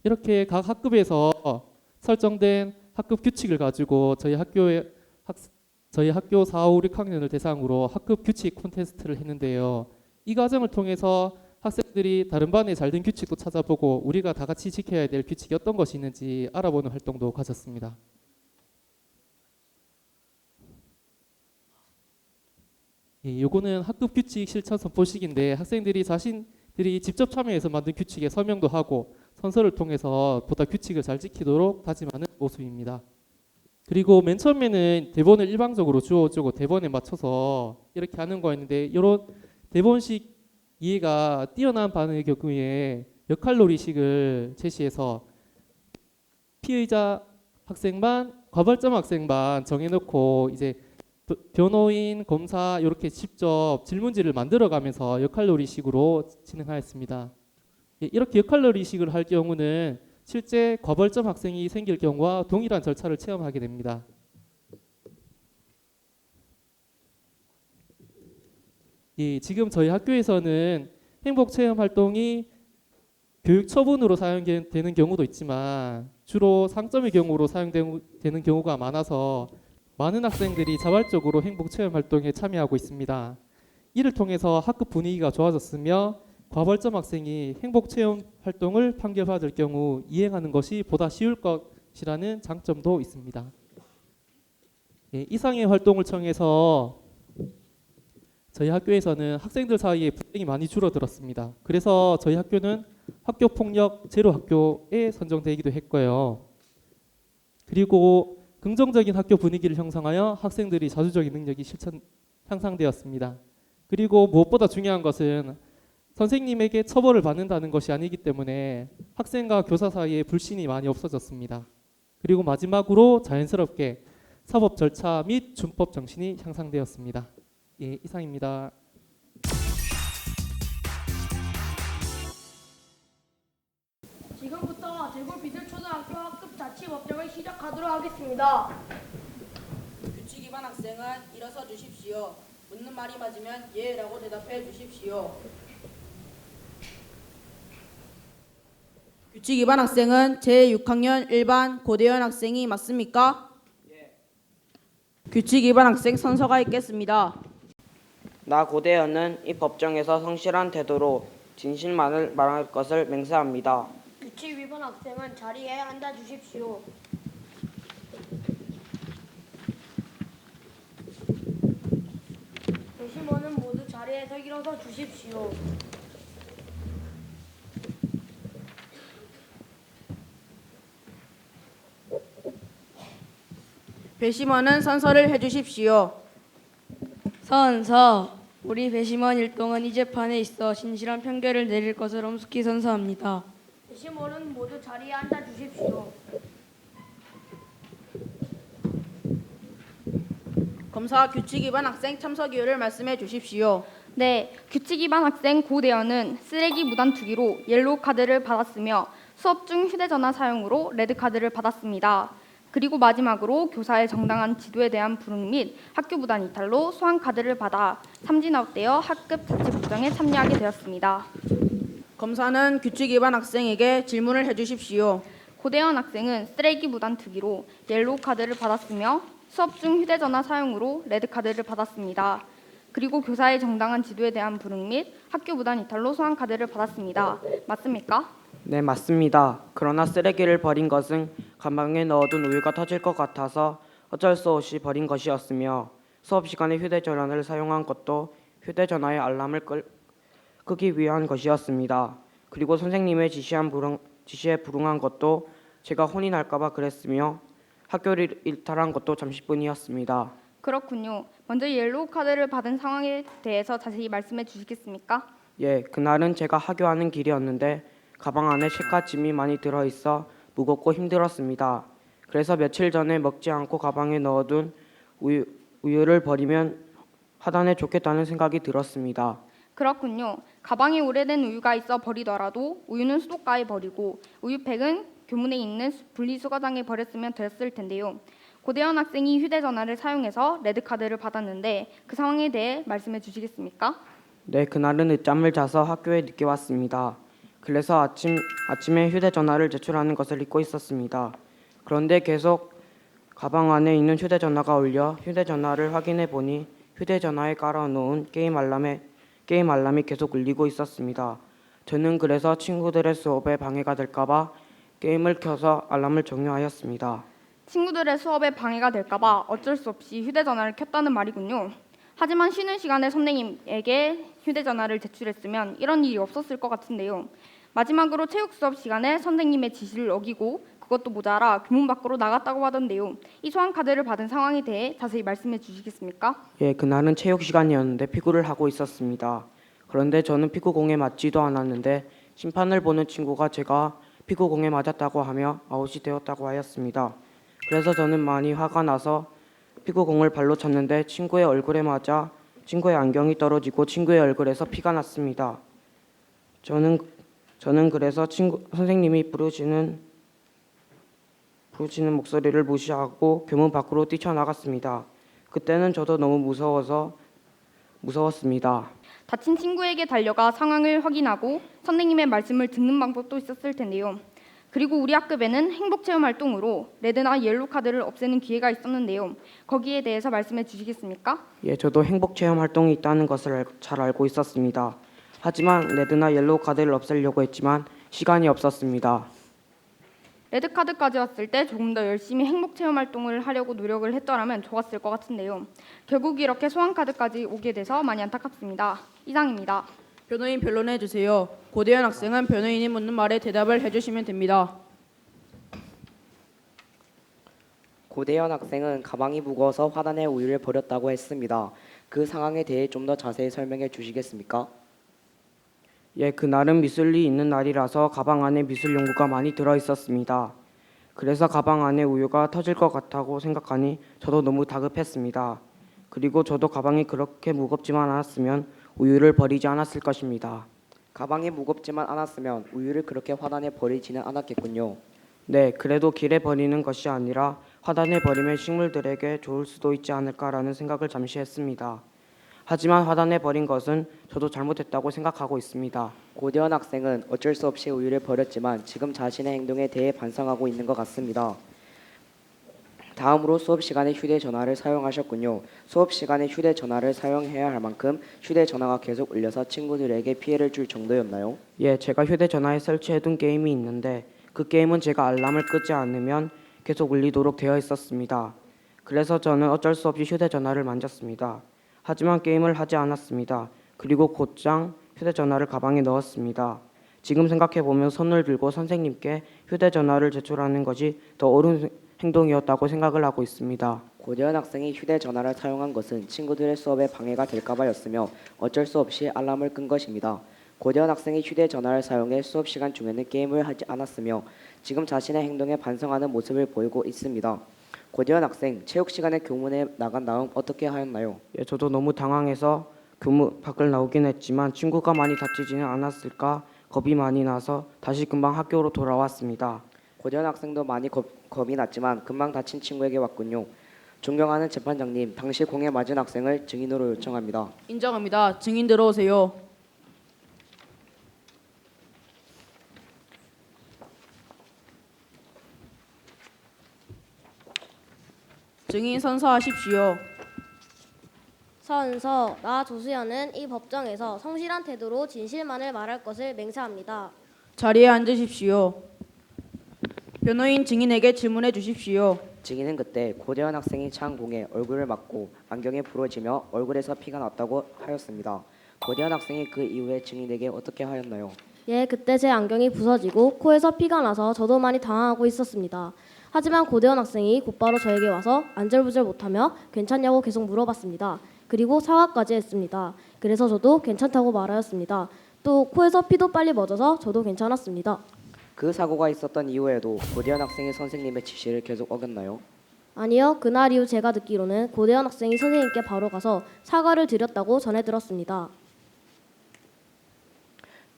이렇게 각 학급에서 설정된 학급 규칙을 가지고 저희 학교의 저희 학교 4, 5, 6학년을 대상으로 학급 규칙 콘테스트를 했는데요. 이 과정을 통해서 학생들이 다른 반에 잘 된 규칙도 찾아보고 우리가 다 같이 지켜야 될 규칙이 어떤 것이 있는지 알아보는 활동도 가졌습니다. 예, 요거는 학급 규칙 실천 선포식인데 학생들이 자신들이 직접 참여해서 만든 규칙에 서명도 하고 선서를 통해서 보다 규칙을 잘 지키도록 다짐하는 모습입니다. 그리고 맨 처음에는 대본을 일방적으로 주어주고 대본에 맞춰서 이렇게 하는 거였는데 이런 대본식 이해가 뛰어난 반의 경우에 역할놀이식을 제시해서 피의자 학생반, 과발점 학생반 정해놓고 이제 변호인, 검사 이렇게 직접 질문지를 만들어가면서 역할놀이식으로 진행하였습니다. 예, 이렇게 역할놀이식을 할 경우는 실제 과벌점 학생이 생길 경우와 동일한 절차를 체험하게 됩니다. 예, 지금 저희 학교에서는 행복체험 활동이 교육 처분으로 사용되는 경우도 있지만 주로 상점의 경우로 사용되는 경우가 많아서 많은 학생들이 자발적으로 행복체험 활동에 참여하고 있습니다. 이를 통해서 학급 분위기가 좋아졌으며 과벌점 학생이 행복체험 활동을 판결받을 경우 이행하는 것이 보다 쉬울 것이라는 장점도 있습니다. 예, 이상의 활동을 통해서 저희 학교에서는 학생들 사이에 불행이 많이 줄어들었습니다. 그래서 저희 학교는 학교폭력 제로 학교에 선정되기도 했고요. 그리고 긍정적인 학교 분위기를 형성하여 학생들이 자주적인 능력이 향상되었습니다. 그리고 무엇보다 중요한 것은 선생님에게 처벌을 받는다는 것이 아니기 때문에 학생과 교사 사이에 불신이 많이 없어졌습니다. 그리고 마지막으로 자연스럽게 사법 절차 및 준법 정신이 향상되었습니다. 예, 이상입니다. 지금부터 대구비슬초등학교 학급 자치법정을 시작하도록 하겠습니다. 규칙 위반 학생은 일어서 주십시오. 묻는 말이 맞으면 예라고 대답해 주십시오. 규칙 위반 학생은 제6학년 1반 고대현 학생이 맞습니까? 예. 규칙 위반 학생 선서가 있겠습니다. 나 고대현은 이 법정에서 성실한 태도로 진실만을 말할 것을 맹세합니다. 규칙 위반 학생은 자리에 앉아 주십시오. 배심원은 모두 자리에서 일어서 주십시오. 배심원은 선서를 해주십시오. 선서. 우리 배심원 일동은 이 재판에 있어 진실한 판결을 내릴 것을 엄숙히 선서합니다. 배심원은 모두 자리에 앉아 주십시오. 검사 규칙 위반 학생 참석 이유를 말씀해 주십시오. 네, 규칙 위반 학생 고대현은 쓰레기 무단 투기로 옐로우 카드를 받았으며 수업 중 휴대전화 사용으로 레드 카드를 받았습니다. 그리고 마지막으로 교사의 정당한 지도에 대한 불응 및 학교 무단 이탈로 소환 카드를 받아 삼진아웃되어 학급 자치법정에 참여하게 되었습니다. 검사는 규칙 위반 학생에게 질문을 해주십시오. 고대현 학생은 쓰레기 무단 투기로 옐로우 카드를 받았으며 수업 중 휴대전화 사용으로 레드 카드를 받았습니다. 그리고 교사의 정당한 지도에 대한 불응 및 학교 무단 이탈로 소환 카드를 받았습니다. 맞습니까? 네, 맞습니다. 그러나 쓰레기를 버린 것은 가방에 넣어둔 우유가 터질 것 같아서 어쩔 수 없이 버린 것이었으며 수업 시간에 휴대전화를 사용한 것도 휴대전화의 알람을 끄기 위한 것이었습니다. 그리고 선생님의 지시에 불응한 것도 제가 혼이 날까 봐 그랬으며 학교를 일탈한 것도 잠시뿐이었습니다. 그렇군요. 먼저 옐로우 카드를 받은 상황에 대해서 자세히 말씀해 주시겠습니까? 예, 그날은 제가 하교하는 길이었는데 가방 안에 책과 짐이 많이 들어있어 무겁고 힘들었습니다. 그래서 며칠 전에 먹지 않고 가방에 넣어둔 우유를 버리면 하단에 좋겠다는 생각이 들었습니다. 그렇군요. 가방에 오래된 우유가 있어 버리더라도 우유는 수도가에 버리고 우유팩은 교문에 있는 분리수거장에 버렸으면 됐을 텐데요. 고대현 학생이 휴대전화를 사용해서 레드카드를 받았는데 그 상황에 대해 말씀해 주시겠습니까? 네, 그날은 늦잠을 자서 학교에 늦게 왔습니다. 그래서 아침에 휴대전화를 제출하는 것을 잊고 있었습니다. 그런데 계속 가방 안에 있는 휴대전화가 울려 휴대전화를 확인해 보니 휴대전화에 깔아놓은 게임 알람이 계속 울리고 있었습니다. 저는 그래서 친구들의 수업에 방해가 될까봐 게임을 켜서 알람을 종료하였습니다. 친구들의 수업에 방해가 될까봐 어쩔 수 없이 휴대전화를 켰다는 말이군요. 하지만 쉬는 시간에 선생님에게 휴대전화를 제출했으면 이런 일이 없었을 것 같은데요. 마지막으로 체육 수업 시간에 선생님의 지시를 어기고 그것도 모자라 교문 밖으로 나갔다고 하던데요. 이 소환 카드를 받은 상황에 대해 자세히 말씀해 주시겠습니까? 예, 그날은 체육 시간이었는데 피구를 하고 있었습니다. 그런데 저는 피구공에 맞지도 않았는데 심판을 보는 친구가 제가 피구공에 맞았다고 하며 아웃이 되었다고 하였습니다. 그래서 저는 많이 화가 나서 피구공을 발로 찼는데 친구의 얼굴에 맞아 친구의 안경이 떨어지고 친구의 얼굴에서 피가 났습니다. 저는 그래서 선생님이 부르시는 목소리를 무시하고 교문 밖으로 뛰쳐나갔습니다. 그때는 저도 너무 무서웠습니다. 다친 친구에게 달려가 상황을 확인하고 선생님의 말씀을 듣는 방법도 있었을 텐데요. 그리고 우리 학급에는 행복체험 활동으로 레드나 옐로 카드를 없애는 기회가 있었는데요. 거기에 대해서 말씀해 주시겠습니까? 예, 저도 행복체험 활동이 있다는 것을 잘 알고 있었습니다. 하지만 레드나 옐로우 카드를 없애려고 했지만 시간이 없었습니다. 레드 카드까지 왔을 때 조금 더 열심히 행복 체험 활동을 하려고 노력을 했더라면 좋았을 것 같은데요. 결국 이렇게 소환 카드까지 오게 돼서 많이 안타깝습니다. 이상입니다. 변호인 변론해 주세요. 고대현 학생은 변호인이 묻는 말에 대답을 해주시면 됩니다. 고대현 학생은 가방이 무거워서 화단에 우유를 버렸다고 했습니다. 그 상황에 대해 좀 더 자세히 설명해 주시겠습니까? 예, 그날은 미술이 있는 날이라서 가방 안에 미술 용구가 많이 들어 있었습니다. 그래서 가방 안에 우유가 터질 것 같다고 생각하니 저도 너무 다급했습니다. 그리고 저도 가방이 그렇게 무겁지만 않았으면 우유를 버리지 않았을 것입니다. 가방이 무겁지만 않았으면 우유를 그렇게 화단에 버리지는 않았겠군요. 네, 그래도 길에 버리는 것이 아니라 화단에 버리면 식물들에게 좋을 수도 있지 않을까라는 생각을 잠시 했습니다. 하지만 화단에 버린 것은 저도 잘못했다고 생각하고 있습니다. 고대현 학생은 어쩔 수 없이 우유를 버렸지만 지금 자신의 행동에 대해 반성하고 있는 것 같습니다. 다음으로 수업 시간에 휴대전화를 사용하셨군요. 수업 시간에 휴대전화를 사용해야 할 만큼 휴대전화가 계속 울려서 친구들에게 피해를 줄 정도였나요? 예, 제가 휴대전화에 설치해둔 게임이 있는데 그 게임은 제가 알람을 끄지 않으면 계속 울리도록 되어 있었습니다. 그래서 저는 어쩔 수 없이 휴대전화를 만졌습니다. 하지만 게임을 하지 않았습니다. 그리고 곧장 휴대전화를 가방에 넣었습니다. 지금 생각해보면 손을 들고 선생님께 휴대전화를 제출하는 것이 더 옳은 행동이었다고 생각을 하고 있습니다. 고대현 학생이 휴대전화를 사용한 것은 친구들의 수업에 방해가 될까 봐였으며 어쩔 수 없이 알람을 끈 것입니다. 고대현 학생이 휴대전화를 사용해 수업 시간 중에는 게임을 하지 않았으며 지금 자신의 행동에 반성하는 모습을 보이고 있습니다. 고대현 학생, 체육 시간에 교문에 나간 다음 어떻게 하였나요? 예, 저도 너무 당황해서 교문 밖을 나오긴 했지만 친구가 많이 다치지는 않았을까 겁이 많이 나서 다시 금방 학교로 돌아왔습니다. 고대현 학생도 많이 겁이 났지만 금방 다친 친구에게 왔군요. 존경하는 재판장님, 당시 공에 맞은 학생을 증인으로 요청합니다. 인정합니다. 증인 들어오세요. 증인 선서하십시오. 선서, 나 조수연은 이 법정에서 성실한 태도로 진실만을 말할 것을 맹세합니다. 자리에 앉으십시오. 변호인 증인에게 질문해 주십시오. 증인은 그때 고대현 학생이 찬 공에 얼굴을 맞고 안경이 부러지며 얼굴에서 피가 났다고 하였습니다. 고대현 학생이 그 이후에 증인에게 어떻게 하였나요? 예, 그때 제 안경이 부서지고 코에서 피가 나서 저도 많이 당황하고 있었습니다. 하지만 고대현 학생이 곧바로 저에게 와서 안절부절 못하며 괜찮냐고 계속 물어봤습니다. 그리고 사과까지 했습니다. 그래서 저도 괜찮다고 말하였습니다. 또 코에서 피도 빨리 멎어서 저도 괜찮았습니다. 그 사고가 있었던 이후에도 고대현 학생이 선생님의 지시를 계속 어겼나요? 아니요. 그날 이후 제가 듣기로는 고대현 학생이 선생님께 바로 가서 사과를 드렸다고 전해 들었습니다.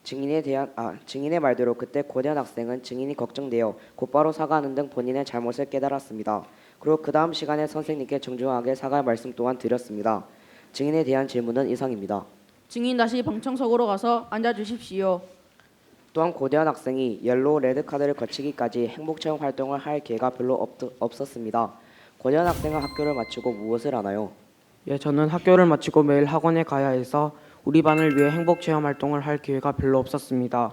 증인의 말대로 그때 고대현 학생은 증인이 걱정되어 곧바로 사과하는 등 본인의 잘못을 깨달았습니다. 그리고 그 다음 시간에 선생님께 정중하게 사과 말씀 또한 드렸습니다. 증인에 대한 질문은 이상입니다. 증인 다시 방청석으로 가서 앉아주십시오. 또한 고대현 학생이 옐로우 레드 카드를 거치기까지 행복체험 활동을 할 기회가 별로 없었습니다. 고대현 학생은 학교를 마치고 무엇을 하나요? 예, 저는 학교를 마치고 매일 학원에 가야 해서 우리 반을 위해 행복체험 활동을 할 기회가 별로 없었습니다.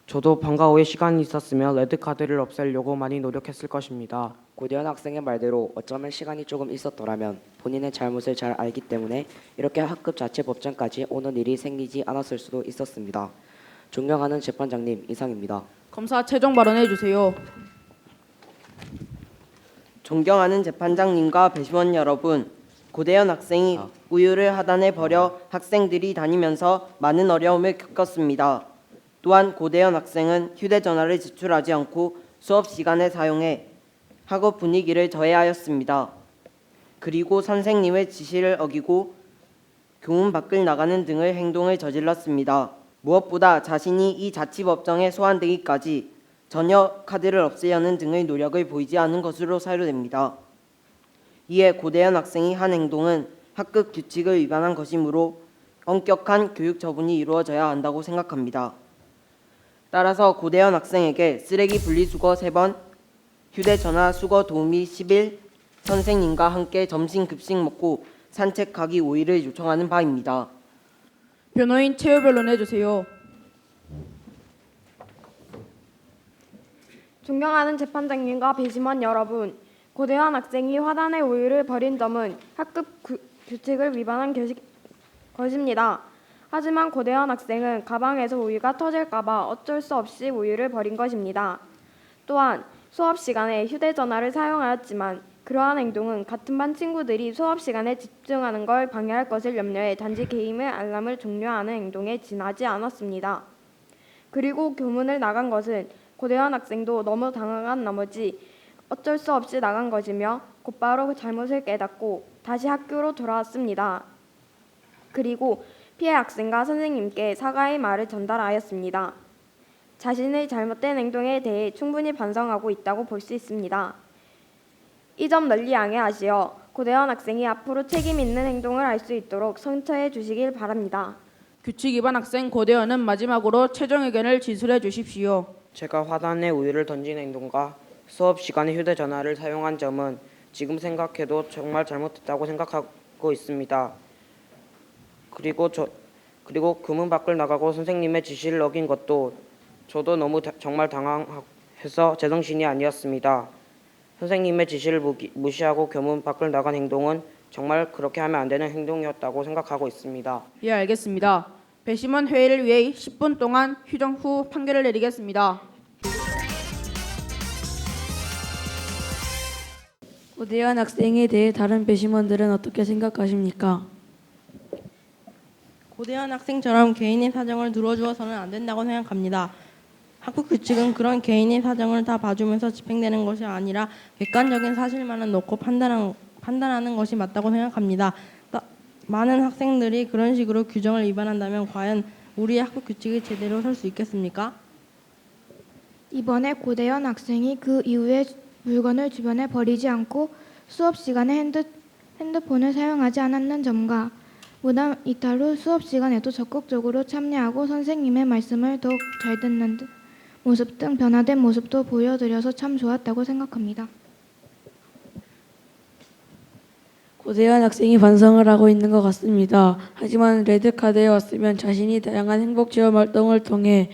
저도 방과 후에 시간이 있었으면 레드카드를 없애려고 많이 노력했을 것입니다. 고대현 학생의 말대로 어쩌면 시간이 조금 있었더라면 본인의 잘못을 잘 알기 때문에 이렇게 학급 자체 법정까지 오는 일이 생기지 않았을 수도 있었습니다. 존경하는 재판장님, 이상입니다. 검사 최종 발언해 주세요. 존경하는 재판장님과 배심원 여러분, 고대현 학생이 우유를 하단에 버려 학생들이 다니면서 많은 어려움을 겪었습니다. 또한 고대현 학생은 휴대전화를 제출하지 않고 수업 시간에 사용해 학업 분위기를 저해하였습니다. 그리고 선생님의 지시를 어기고 교문 밖을 나가는 등의 행동을 저질렀습니다. 무엇보다 자신이 이 자치법정에 소환되기까지 전혀 카드를 없애려는 등의 노력을 보이지 않은 것으로 사료됩니다. 이에 고대현 학생이 한 행동은 학급 규칙을 위반한 것이므로 엄격한 교육 처분이 이루어져야 한다고 생각합니다. 따라서 고대현 학생에게 쓰레기 분리수거 3번, 휴대전화 수거 도우미 10일, 선생님과 함께 점심 급식 먹고 산책하기 5일을 요청하는 바입니다. 변호인 최후 변론해 주세요. 존경하는 재판장님과 배심원 여러분, 고대현 학생이 화단의 우유를 버린 점은 학급 규칙을 위반한 것입니다. 하지만 고대현 학생은 가방에서 우유가 터질까봐 어쩔 수 없이 우유를 버린 것입니다. 또한 수업 시간에 휴대전화를 사용하였지만 그러한 행동은 같은 반 친구들이 수업 시간에 집중하는 걸 방해할 것을 염려해 단지 게임의 알람을 종료하는 행동에 지나지 않았습니다. 그리고 교문을 나간 것은 고대현 학생도 너무 당황한 나머지 어쩔 수 없이 나간 것이며 곧바로 잘못을 깨닫고 다시 학교로 돌아왔습니다. 그리고 피해 학생과 선생님께 사과의 말을 전달하였습니다. 자신의 잘못된 행동에 대해 충분히 반성하고 있다고 볼 수 있습니다. 이 점 널리 양해하시어 고대현 학생이 앞으로 책임 있는 행동을 할 수 있도록 선처해 주시길 바랍니다. 규칙 위반 학생 고대현은 마지막으로 최종 의견을 진술해 주십시오. 제가 화단에 우유를 던진 행동과 수업 시간에 휴대전화를 사용한 점은 지금 생각해도 정말 잘못했다고 생각하고 있습니다. 그리고 교문 밖을 나가고 선생님의 지시를 어긴 것도 저도 너무 정말 당황해서 제정신이 아니었습니다. 선생님의 지시를 무시하고 교문 밖을 나간 행동은 정말 그렇게 하면 안 되는 행동이었다고 생각하고 있습니다. 예, 알겠습니다. 배심원 회의를 위해 10분 동안 휴정 후 판결을 내리겠습니다. 고대현 학생에 대해 다른 배심원들은 어떻게 생각하십니까? 고대현 학생처럼 개인의 사정을 들어주어서는 안 된다고 생각합니다. 학급 규칙은 그런 개인의 사정을 다 봐주면서 집행되는 것이 아니라 객관적인 사실만을 놓고 판단하는 것이 맞다고 생각합니다. 많은 학생들이 그런 식으로 규정을 위반한다면 과연 우리의 학급 규칙이 제대로 설 수 있겠습니까? 이번에 고대현 학생이 그 이후에 물건을 주변에 버리지 않고 수업 시간에 핸드폰을 사용하지 않았는 점과 무단 이탈 후 수업 시간에도 적극적으로 참여하고 선생님의 말씀을 더욱 잘 듣는 모습 등 변화된 모습도 보여드려서 참 좋았다고 생각합니다. 고대현 학생이 반성을 하고 있는 것 같습니다. 하지만 레드카드에 왔으면 자신이 다양한 행복체험 활동을 통해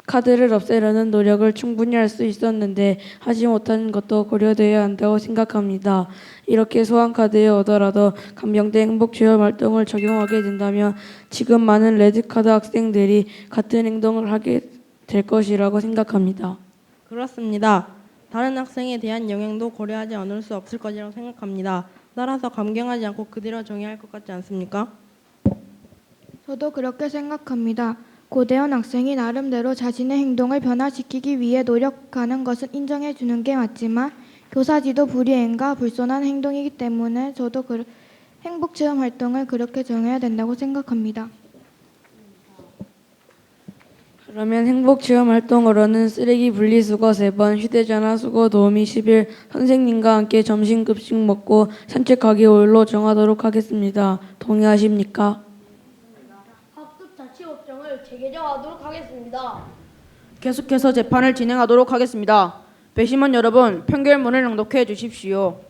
카드를 없애려는 노력을 충분히 할 수 있었는데 하지 못한 것도 고려되어야 한다고 생각합니다. 이렇게 소환카드에 오더라도 감경된 행복체험 활동을 적용하게 된다면 지금 많은 레드카드 학생들이 같은 행동을 하게 될 것이라고 생각합니다. 그렇습니다. 다른 학생에 대한 영향도 고려하지 않을 수 없을 것이라고 생각합니다. 따라서 감경하지 않고 그대로 정의할 것 같지 않습니까? 저도 그렇게 생각합니다. 고대현 학생이 나름대로 자신의 행동을 변화시키기 위해 노력하는 것은 인정해 주는 게 맞지만 교사지도 불이행과 불손한 행동이기 때문에 저도 행복체험 활동을 그렇게 정해야 된다고 생각합니다. 그러면 행복체험 활동으로는 쓰레기 분리수거 3번, 휴대전화 수거 도우미 10일, 선생님과 함께 점심 급식 먹고 산책하기 5일로 정하도록 하겠습니다. 동의하십니까? 학급 자치법정을 재개정하도록 하겠습니다. 계속해서 재판을 진행하도록 하겠습니다. 배심원 여러분, 판결문을 낭독해 주십시오.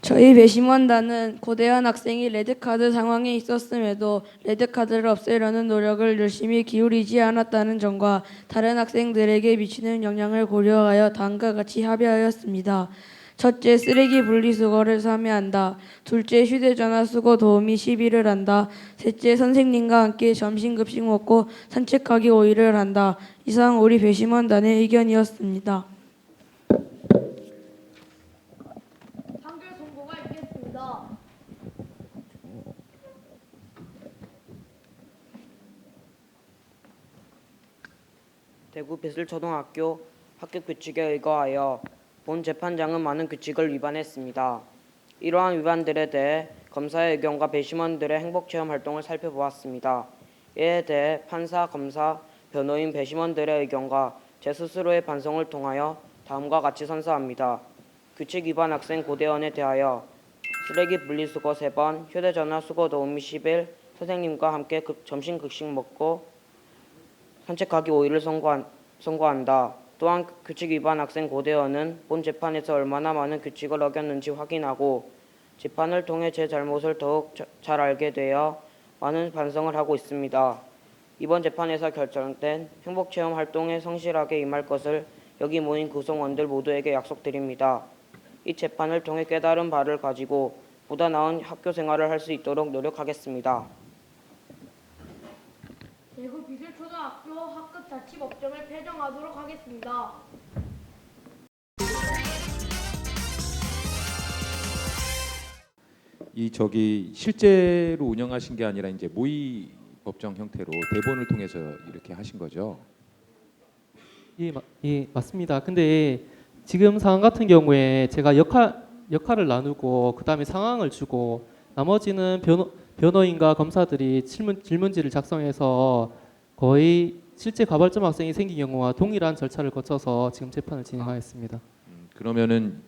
저희 배심원단은 고대현 학생이 레드카드 상황에 있었음에도 레드카드를 없애려는 노력을 열심히 기울이지 않았다는 점과 다른 학생들에게 미치는 영향을 고려하여 다음과 같이 합의하였습니다. 첫째, 쓰레기 분리수거를 참여한다. 둘째, 휴대전화 수거 도우미 시비를 한다. 셋째, 선생님과 함께 점심 급식 먹고 산책하기 5일을 한다. 이상 우리 배심원단의 의견이었습니다. 판결 선고가 있겠습니다. 대구 비슬초등학교 학교 규칙에 의거하여 본 재판장은 많은 규칙을 위반했습니다. 이러한 위반들에 대해 검사의 의견과 배심원들의 행복체험 활동을 살펴보았습니다. 이에 대해 판사, 검사, 변호인, 배심원들의 의견과 제 스스로의 반성을 통하여 다음과 같이 선서합니다. 규칙 위반 학생 고대현에 대하여 쓰레기 분리수거 3번, 휴대전화 수거 도우미 10일, 선생님과 함께 점심 급식 먹고 산책하기 5일을 선고한다. 또한 규칙 위반 학생 고대현은 본 재판에서 얼마나 많은 규칙을 어겼는지 확인하고 재판을 통해 제 잘못을 더욱 잘 알게 되어 많은 반성을 하고 있습니다. 이번 재판에서 결정된 행복체험 활동에 성실하게 임할 것을 여기 모인 구성원들 모두에게 약속드립니다. 이 재판을 통해 깨달은 바를 가지고 보다 나은 학교 생활을 할 수 있도록 노력하겠습니다. 대구 비슬초등학교 학급 자치법정을 폐정하도록 하겠습니다. 이 실제로 운영하신 게 아니라 이제 모의 법정 형태로 대본을 통해서 이렇게 하신 거죠? 예, 맞습니다. 근데 지금 상황 같은 경우에 제가 역할을 나누고 그다음에 상황을 주고 나머지는 변호인과 검사들이 질문지를 작성해서 거의 실제 가발점 학생이 생긴 경우와 동일한 절차를 거쳐서 지금 재판을 진행하였습니다. 그러면은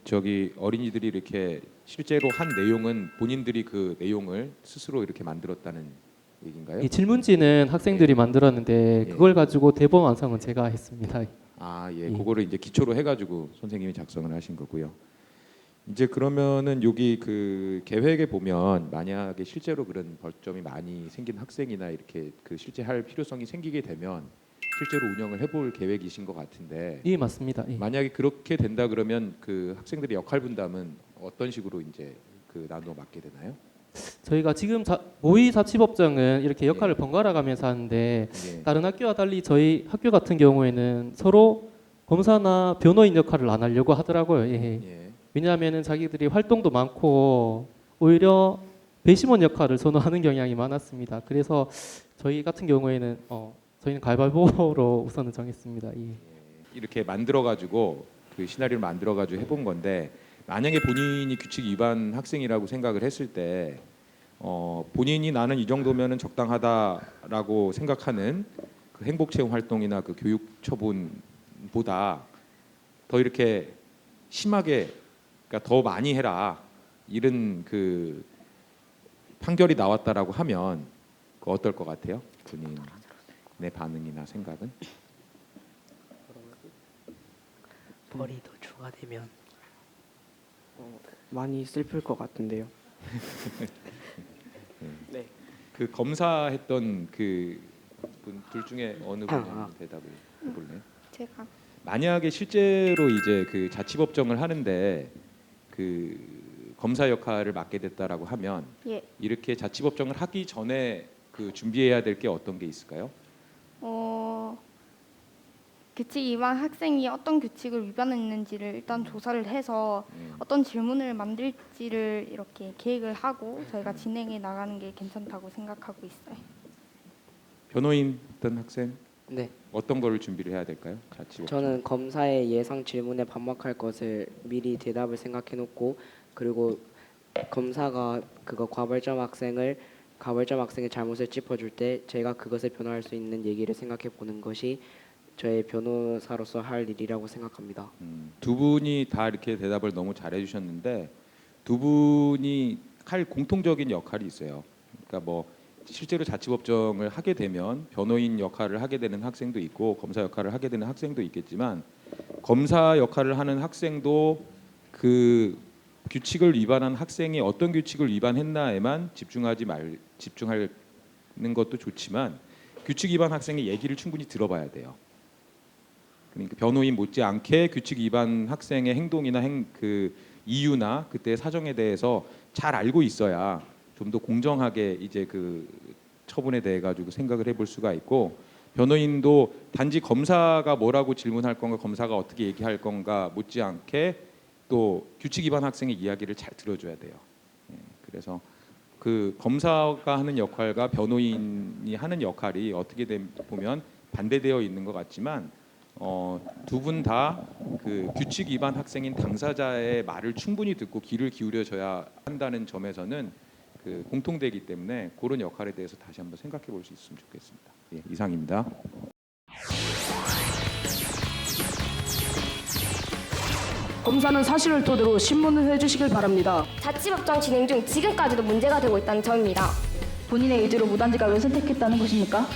어린이들이 이렇게 실제로 한 내용은 본인들이 그 내용을 스스로 이렇게 만들었다는 얘기인가요? 이 질문지는 학생들이 만들었는데 그걸 가지고 대본 완성은 제가 했습니다. 그거를 이제 기초로 해가지고 선생님이 작성을 하신 거고요. 이제 그러면은 여기 그 계획에 보면 만약에 실제로 그런 벌점이 많이 생긴 학생이나 이렇게 그 실제 할 필요성이 생기게 되면 실제로 운영을 해볼 계획이신 것 같은데. 예, 맞습니다. 예. 만약에 그렇게 된다 그러면 그 학생들의 역할 분담은 어떤 식으로 이제 그 나누어 맡게 되나요? 저희가 지금 모의 자치법정은 이렇게 역할을 번갈아 가면서 하는데 다른 학교와 달리 저희 학교 같은 경우에는 서로 검사나 변호인 역할을 안 하려고 하더라고요. 왜냐하면 자기들이 활동도 많고 오히려 배심원 역할을 선호하는 경향이 많았습니다. 그래서 저희 같은 경우에는 저희는 가위바위보로 우선은 정했습니다. 이렇게 만들어가지고 그 시나리오를 만들어가지고 해본 건데 만약에 본인이 규칙 위반 학생이라고 생각을 했을 때 본인이 나는 이 정도면은 적당하다라고 생각하는 그 행복체험 활동이나 그 교육 처분보다 더 이렇게 심하게 그러니까 더 많이 해라 이런 그 판결이 나왔다라고 하면 그 어떨 것 같아요? 본인의 반응이나 생각은? 벌이 더 추가되면 많이 슬플 것 같은데요. 네. 그 검사했던 그 분 둘 중에 어느 분이 대답을 해볼래요? 제가. 만약에 실제로 이제 그 자치법정을 하는데 그 검사 역할을 맡게 됐다라고 하면 이렇게 자치법정을 하기 전에 그 준비해야 될 게 어떤 게 있을까요? 규칙 위반 학생이 어떤 규칙을 위반했는지를 일단 조사를 해서 어떤 질문을 만들지를 이렇게 계획을 하고 저희가 진행해 나가는 게 괜찮다고 생각하고 있어요. 변호인 어떤 학생? 네. 어떤 거를 준비를 해야 될까요? 자치법정. 저는 검사의 예상 질문에 반박할 것을 미리 대답을 생각해 놓고 그리고 검사가 그거 가발점 학생의 잘못을 짚어줄 때 제가 그것을 변호할 수 있는 얘기를 생각해 보는 것이 저의 변호사로서 할 일이라고 생각합니다. 두 분이 다 이렇게 대답을 너무 잘해 주셨는데 두 분이 할 공통적인 역할이 있어요. 그러니까 뭐 실제로 자치법정을 하게 되면 변호인 역할을 하게 되는 학생도 있고 검사 역할을 하게 되는 학생도 있겠지만 검사 역할을 하는 학생도 그 규칙을 위반한 학생이 어떤 규칙을 위반했나에만 집중하는 것도 좋지만 규칙 위반 학생의 얘기를 충분히 들어봐야 돼요. 그러니까 변호인 못지않게 규칙 위반 학생의 행동이나 그 이유나 그때의 사정에 대해서 잘 알고 있어야 좀 더 공정하게 이제 그 처분에 대해 가지고 생각을 해볼 수가 있고 변호인도 단지 검사가 뭐라고 질문할 건가 검사가 어떻게 얘기할 건가 못지않게 또 규칙 위반 학생의 이야기를 잘 들어줘야 돼요. 그래서 그 검사가 하는 역할과 변호인이 하는 역할이 어떻게 보면 반대되어 있는 것 같지만 두 분 다 그 규칙 위반 학생인 당사자의 말을 충분히 듣고 귀를 기울여줘야 한다는 점에서는 그 공통되기 때문에 그런 역할에 대해서 다시 한번 생각해 볼 수 있으면 좋겠습니다. 예, 이상입니다. 검사는 사실을 토대로 신문을 해주시길 바랍니다. 자치법정 진행 중 지금까지도 문제가 되고 있다는 점입니다. 본인의 의지로 무단지각을 선택했다는 것입니까?